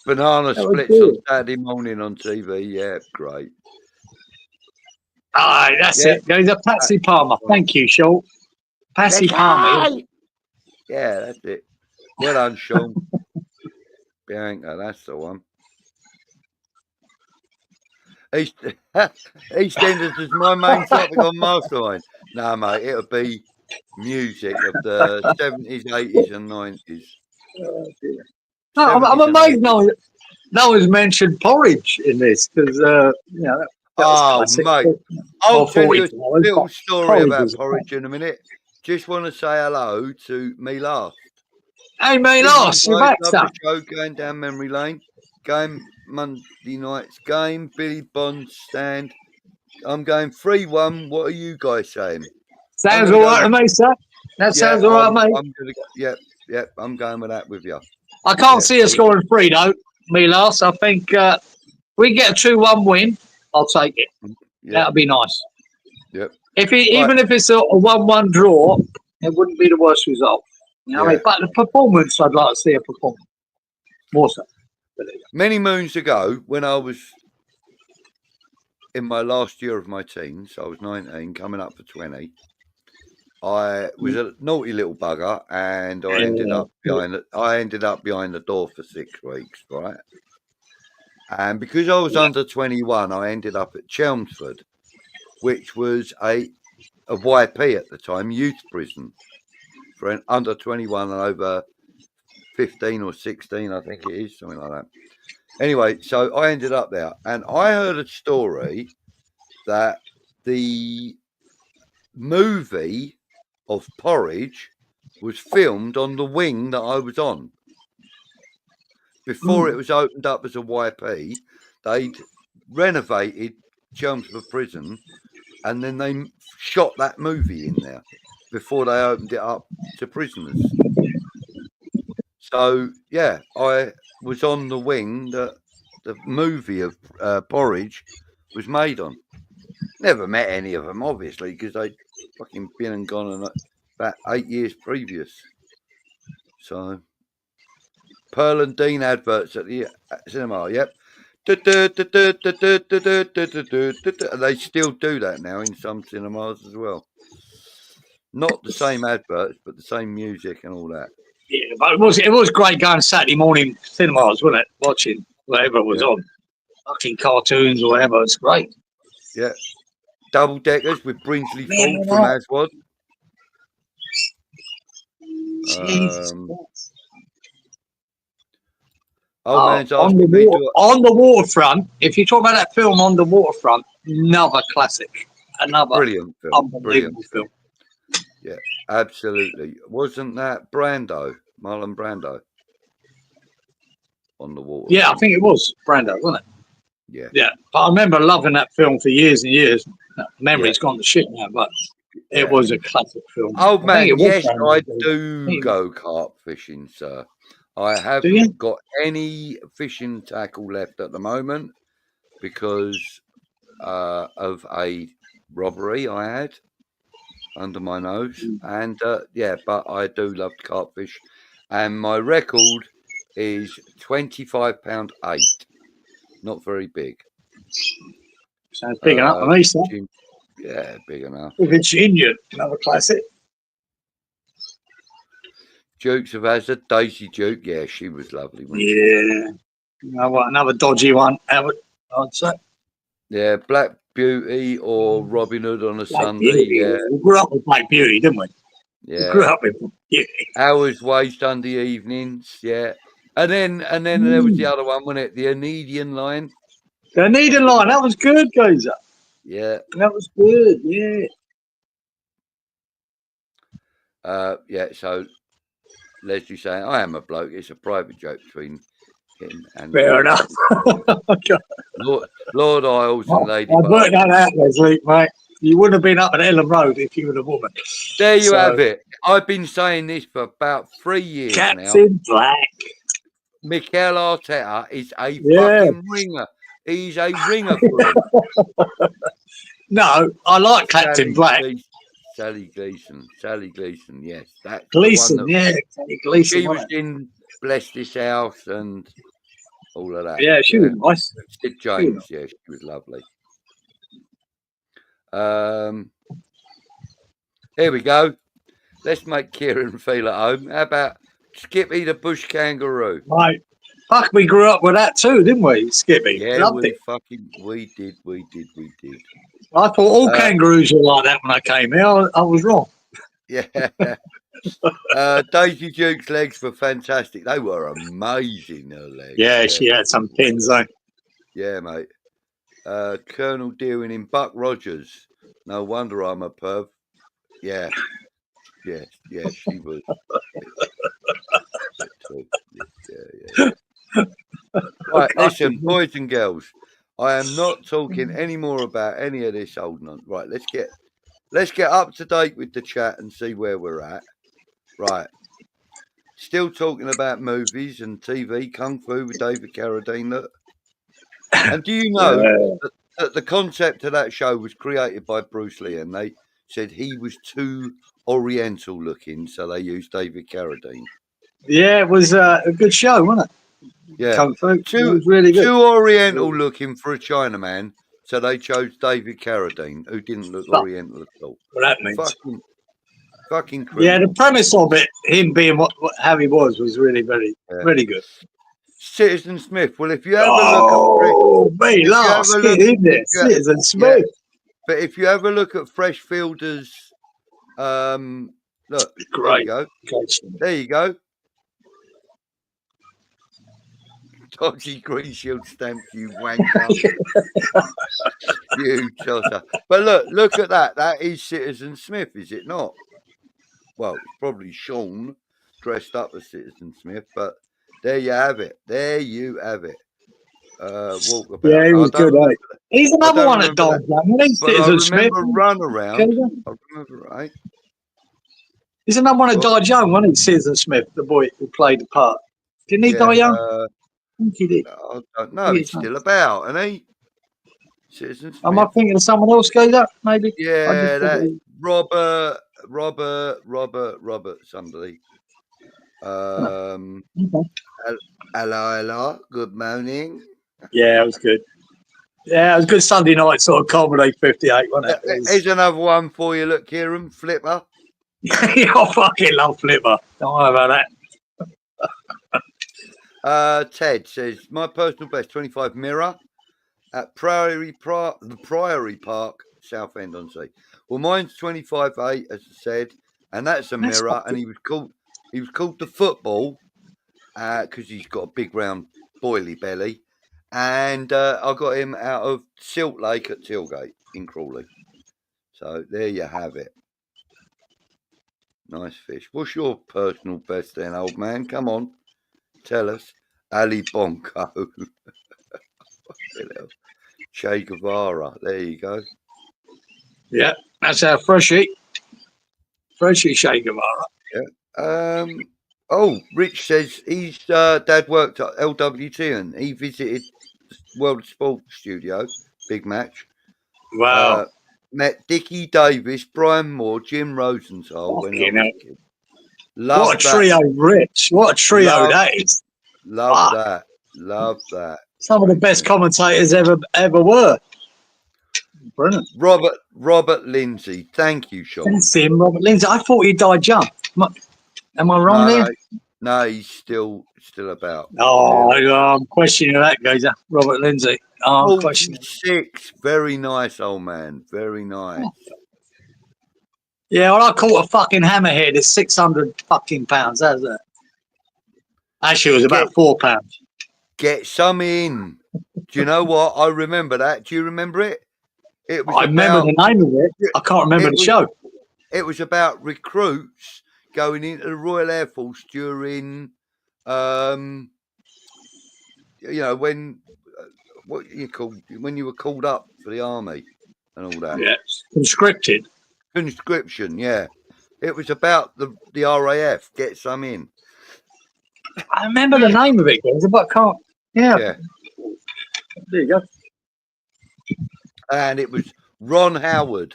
Banana Splits on Saturday morning on TV. Yeah, great.
Ah, that's it. There's a Patsy Palmer. Thank you, Sean. Patsy Palmer.
Yeah, that's it. Well done, Sean. Bianca, that's the one. EastEnders is my main topic on Mastermind. No, mate, it'll be music of the 70s, 80s, and 90s.
No, I'm amazed no one's mentioned Porridge in this because, you know.
Mate, I'll tell you a little story about Porridge in a minute. Just want to say hello to me last.
Hey, me last. You're back, sir.
Show going down memory lane. Game Monday night's game. Billy Bond stand. I'm going 3-1. What are you guys saying?
Sounds all right to me, sir. That sounds all right, mate.
I'm going with that with you.
I can't see us scoring 3, though, me last. I think we get a 2-1 win. I'll take it.
Yeah.
That'll be nice.
Yep.
Even if it's a 1-1 draw, it wouldn't be the worst result. You know what I mean? But the performance, I'd like to see a performance. More so.
Many moons ago, when I was in my last year of my teens, I was 19, coming up for 20. I was a naughty little bugger, and I ended up behind the door for 6 weeks, right? And because I was under 21, I ended up at Chelmsford, which was a YP at the time, youth prison for an under 21 and over 15 or 16, I think it is, something like that. Anyway, so I ended up there, and I heard a story that the movie of Porridge was filmed on the wing that I was on. Before it was opened up as a YP, they'd renovated Chelmsford Prison, and then they shot that movie in there before they opened it up to prisoners. So, yeah, I was on the wing that the movie of Porridge was made on. Never met any of them, obviously, because they'd fucking been and gone on about 8 years previous. So, Pearl and Dean adverts at the cinema, yep. And they still do that now in some cinemas as well. Not the same adverts, but the same music and all that.
Yeah, but it was great going Saturday morning cinemas, wasn't it? Watching whatever was on. Fucking cartoons or whatever. It's great.
Yeah. Double deckers with Brinsley Ford from Aswad.
On the waterfront. If you talk about that film On the Waterfront, another classic. Another
brilliant film.
Unbelievable film.
Yeah, absolutely. Wasn't that Brando, Marlon Brando? On the Water.
Yeah, I think it was Brando, wasn't it?
Yeah.
Yeah, but I remember loving that film for years and years. Memory's gone to shit now, but It was a classic film.
Old man, yes, I do
Yeah.
go carp fishing, sir. I
Do you?
haven't got any fishing tackle left at the moment because of a robbery I had under my nose. And yeah, but I do love to carp fish. And my record is £25.8. Not very big.
Sounds big enough for me, sir.
Yeah, big enough.
Virginia, another classic.
Dukes of Hazzard, Daisy Duke. Yeah, she was lovely. Wasn't she?
Yeah. Another dodgy one, I'd say.
Yeah, Black Beauty or Robin Hood on a
Black
Sunday.
Beauty.
Yeah.
We grew up with Black Beauty, didn't we?
Yeah.
We grew up with Beauty.
Hours Waste Sunday evenings. Yeah. And then there was the other one, wasn't it? The Anedian Line.
The Anedian Line, that was good, Geezer.
Yeah.
That was good, yeah.
Yeah, so Leslie saying, I am a bloke. It's a private joke between him and
fair enough.
Lord Isles and Lady
I worked that out, Leslie, mate. You wouldn't have been up at Ellen Road if you were a woman.
There you have it. I've been saying this for about 3 years now.
Captain Black.
Mikel Arteta is a fucking ringer. He's a ringer for him.
No, I like Captain Black.
Sally Gleason, yes. That's
Gleason,
the one that,
Sally Gleason.
She was in Bless This House and all of that.
Yeah, she was nice.
Sid James, she was lovely. Here we go. Let's make Kieran feel at home. How about Skippy the Bush Kangaroo?
Right. Fuck, we grew up with that too, didn't we, Skippy?
Yeah,
Loved it.
We did.
I thought all kangaroos were like that when I came here. I was wrong.
Yeah. Daisy Duke's legs were fantastic. They were amazing, her legs.
Yeah, she had some pins, though.
Yeah, mate. Colonel Deering in Buck Rogers. No wonder I'm a perv. Yeah, she was. Yeah. Right, listen, boys and girls. I am not talking any more about any of this old nonsense. Right, let's get up to date with the chat and see where we're at. Right. Still talking about movies and TV, Kung Fu with David Carradine. Look. And do you know that the concept of that show was created by Bruce Lee, and they said he was too Oriental looking, so they used David Carradine.
Yeah, it was a good show, wasn't it?
Yeah,
Kung Fu. It was really good.
Too Oriental looking for a Chinaman, so they chose David Carradine, who didn't look Oriental at all.
Well, that means
fucking criminal.
Yeah, the premise of it, him being how he was really really good.
Citizen Smith. Well, if you have a look at
Citizen Smith.
But if you have a look at Freshfielder's, look,
great.
There you go. Dodgy green shield stamp, you wanker. You tosser. But look at that. That is Citizen Smith, is it not? Well, it's probably Sean dressed up as Citizen Smith, but there you have it. Walkabout.
Yeah, he was good. He's another one that died young. Citizen Smith.
Run around. I remember, right?
He's another one that died young, wasn't he? Citizen Smith, the boy who played the part. Didn't he die young? I think he did.
I don't know. He's still about, isn't he? Citizen Smith.
Am I thinking of someone else? Goes up, maybe.
Yeah, that Robert, somebody. Hello, good morning.
Yeah, it was good. Yeah, it was good Sunday night sort of comedy, 58, wasn't it?
Here's another one for you, look, Kieran, Flipper.
I fucking love Flipper. Don't worry about
that. Ted says, my personal best, 25 Mirror at Priory Park, Southend on Sea. Well, mine's 25-8, as I said, and that's a mirror, and he was called the Football because he's got a big round boily belly, and I got him out of Silt Lake at Tilgate in Crawley. So there you have it. Nice fish. What's your personal best then, old man? Come on, tell us. Ali Bonko. Che Guevara. There you go.
Yeah, that's our freshie. Spreadsheet shaker, right?
Yeah. Oh, Rich says his dad worked at LWT and he visited the World Sports Studio, big match.
Wow.
Met Dickie Davis, Brian Moore, Jim Rosenthal when I was a kid.
What a trio, Rich. What a trio that is.
Love that. Love that.
Some of the best commentators ever were. Brilliant.
Robert Lindsay. Thank you, Sean.
That's him, Robert Lindsay. I thought he died young. Am I wrong there?
No, he's still about.
Oh, I'm questioning that, geezer. Robert Lindsay. Oh, I'm questioning.
46. Very nice, old man. Very nice.
Yeah, well, I caught a fucking hammerhead. It's 600 fucking pounds. How's that? Actually, it was about £4.
Get some in. Do you know what? I remember that. Do you remember it?
I remember the name of it. I can't remember the show.
It was about recruits going into the Royal Air Force during, when when you were called up for the army and all that.
Yes, conscripted.
Conscription, yeah. It was about the RAF. Get some in.
I remember the name of it, but I can't. Yeah. There you go.
And it was Ron Howard.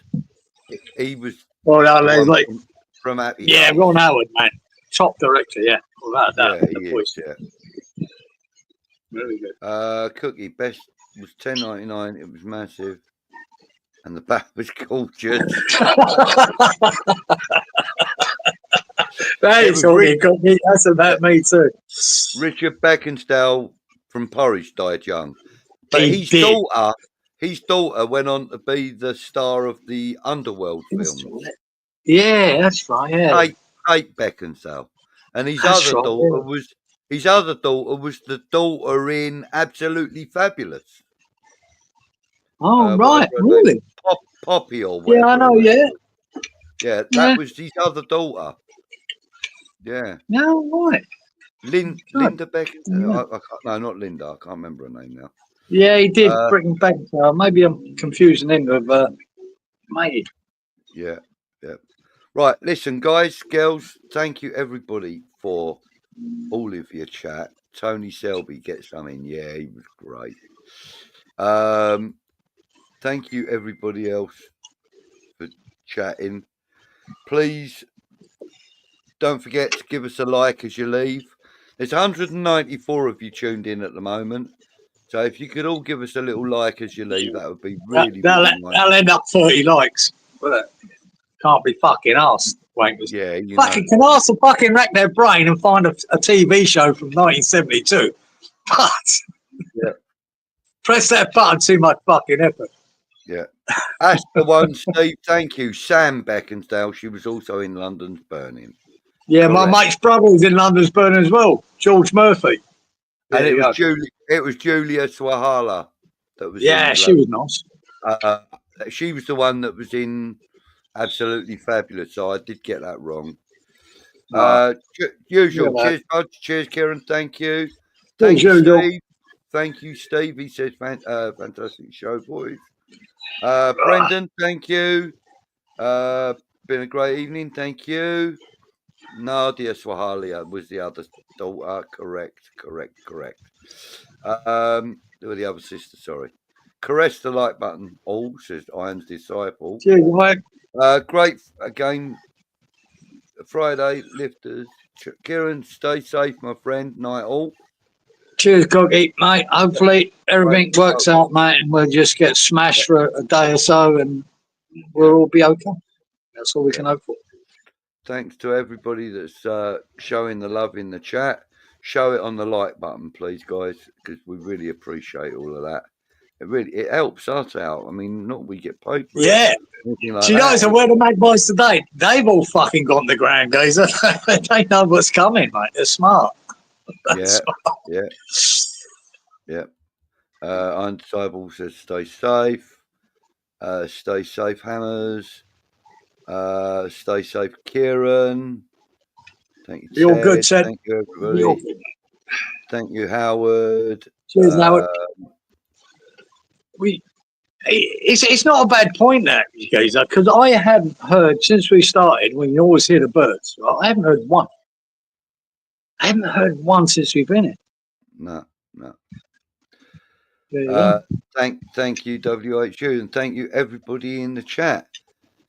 He was.
Oh, no,
from Happy.
Yeah, Days. Ron Howard, man, top director. Yeah, without that.
Yeah, he is,
yeah. Very good.
Cookie best was $10.99. It was massive, and the back was gorgeous.
That's about me too.
Richard Beckinsale from Porridge died young, but his daughter went on to be the star of the Underworld film.
Yeah, that's right. Yeah,
Kate Beckinsale, and his other daughter was the daughter in Absolutely Fabulous.
Oh, right, really?
Poppy or whatever.
Yeah, I know.
Yeah, that was his other daughter. Yeah.
No, right.
Linda Beckinsale. No, not Linda. I can't remember her name now.
Yeah, he did. Britain Beckinsale. Maybe I'm confusing him with Maggie.
Yeah. Right, listen, guys, girls, thank you everybody for all of your chat. Tony Selby, get something. Yeah, he was great. Thank you everybody else for chatting. Please don't forget to give us a like as you leave. There's 194 of you tuned in at the moment. So if you could all give us a little like as you leave, that would be really nice.
That'll end up 30 likes. Can't be fucking arsed, wankers.
Yeah,
fucking can ask to fucking rack their brain and find a TV show from 1972. But press that button, too much fucking effort.
Yeah. That's the one, Steve. Thank you. Sam Beckinsale. She was also in London's Burning.
Yeah, correct. My mate's brother was in London's Burning as well, George Murphy.
And it was Julia Swahala that was.
Yeah, she was nice.
She was the one that was in Absolutely Fabulous. So I did get that wrong. Usual. Cheers, Budge. Cheers, Kieran. Thank you. Thank you, Steve. Thank you, Steve. He says, fantastic show, boys. Brendan, thank you. Been a great evening. Thank you. Nadia Swahalia was the other daughter. Correct. Who were the other sister? Sorry. Caress the like button. All says Iron's disciple.
Cheers, mate.
Great again. Friday lifters. Kieran, stay safe, my friend. Night all.
Cheers, Cookie, mate. Hopefully everything works out, mate, and we'll just get smashed for a day or so, and we'll all be okay. That's all we can hope for.
Thanks to everybody that's showing the love in the chat. Show it on the like button, please, guys, because we really appreciate all of that. It helps us out. I mean, not we get paid for
it. Do you know, so where the Magpies today? They've all fucking gone the ground, guys. They know what's coming, mate. They're smart.
Yeah. Undisciple says stay safe. Stay safe, Hammers. Stay safe, Kieran. Thank you,
you're good, Ted.
Thank you, everybody. Thank you, Howard.
Cheers, Howard. It's not a bad point, that, Geezer, because I haven't heard, since we started, when you always hear the birds, I haven't heard one. I haven't heard one since we've been here.
No, no.
Yeah.
Thank you, WHU, and thank you everybody in the chat.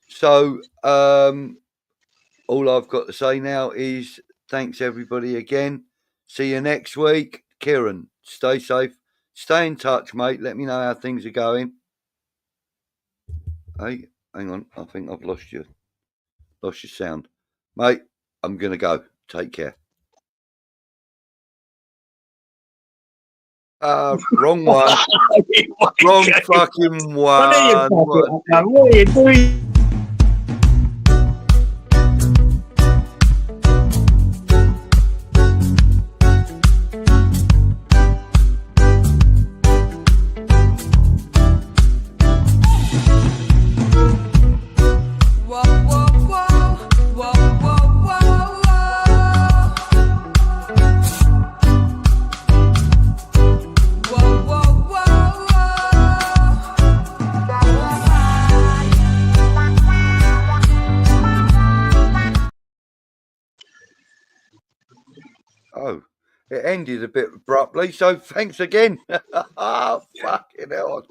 So all I've got to say now is thanks everybody again. See you next week. Kieran, stay safe. Stay in touch, mate. Let me know how things are going. Hey, hang on. I think I've lost your sound. Mate, I'm going to go. Take care. Wrong one. Wrong fucking one.
What are you doing?
Oh, it ended a bit abruptly, so thanks again. Oh, fucking hell.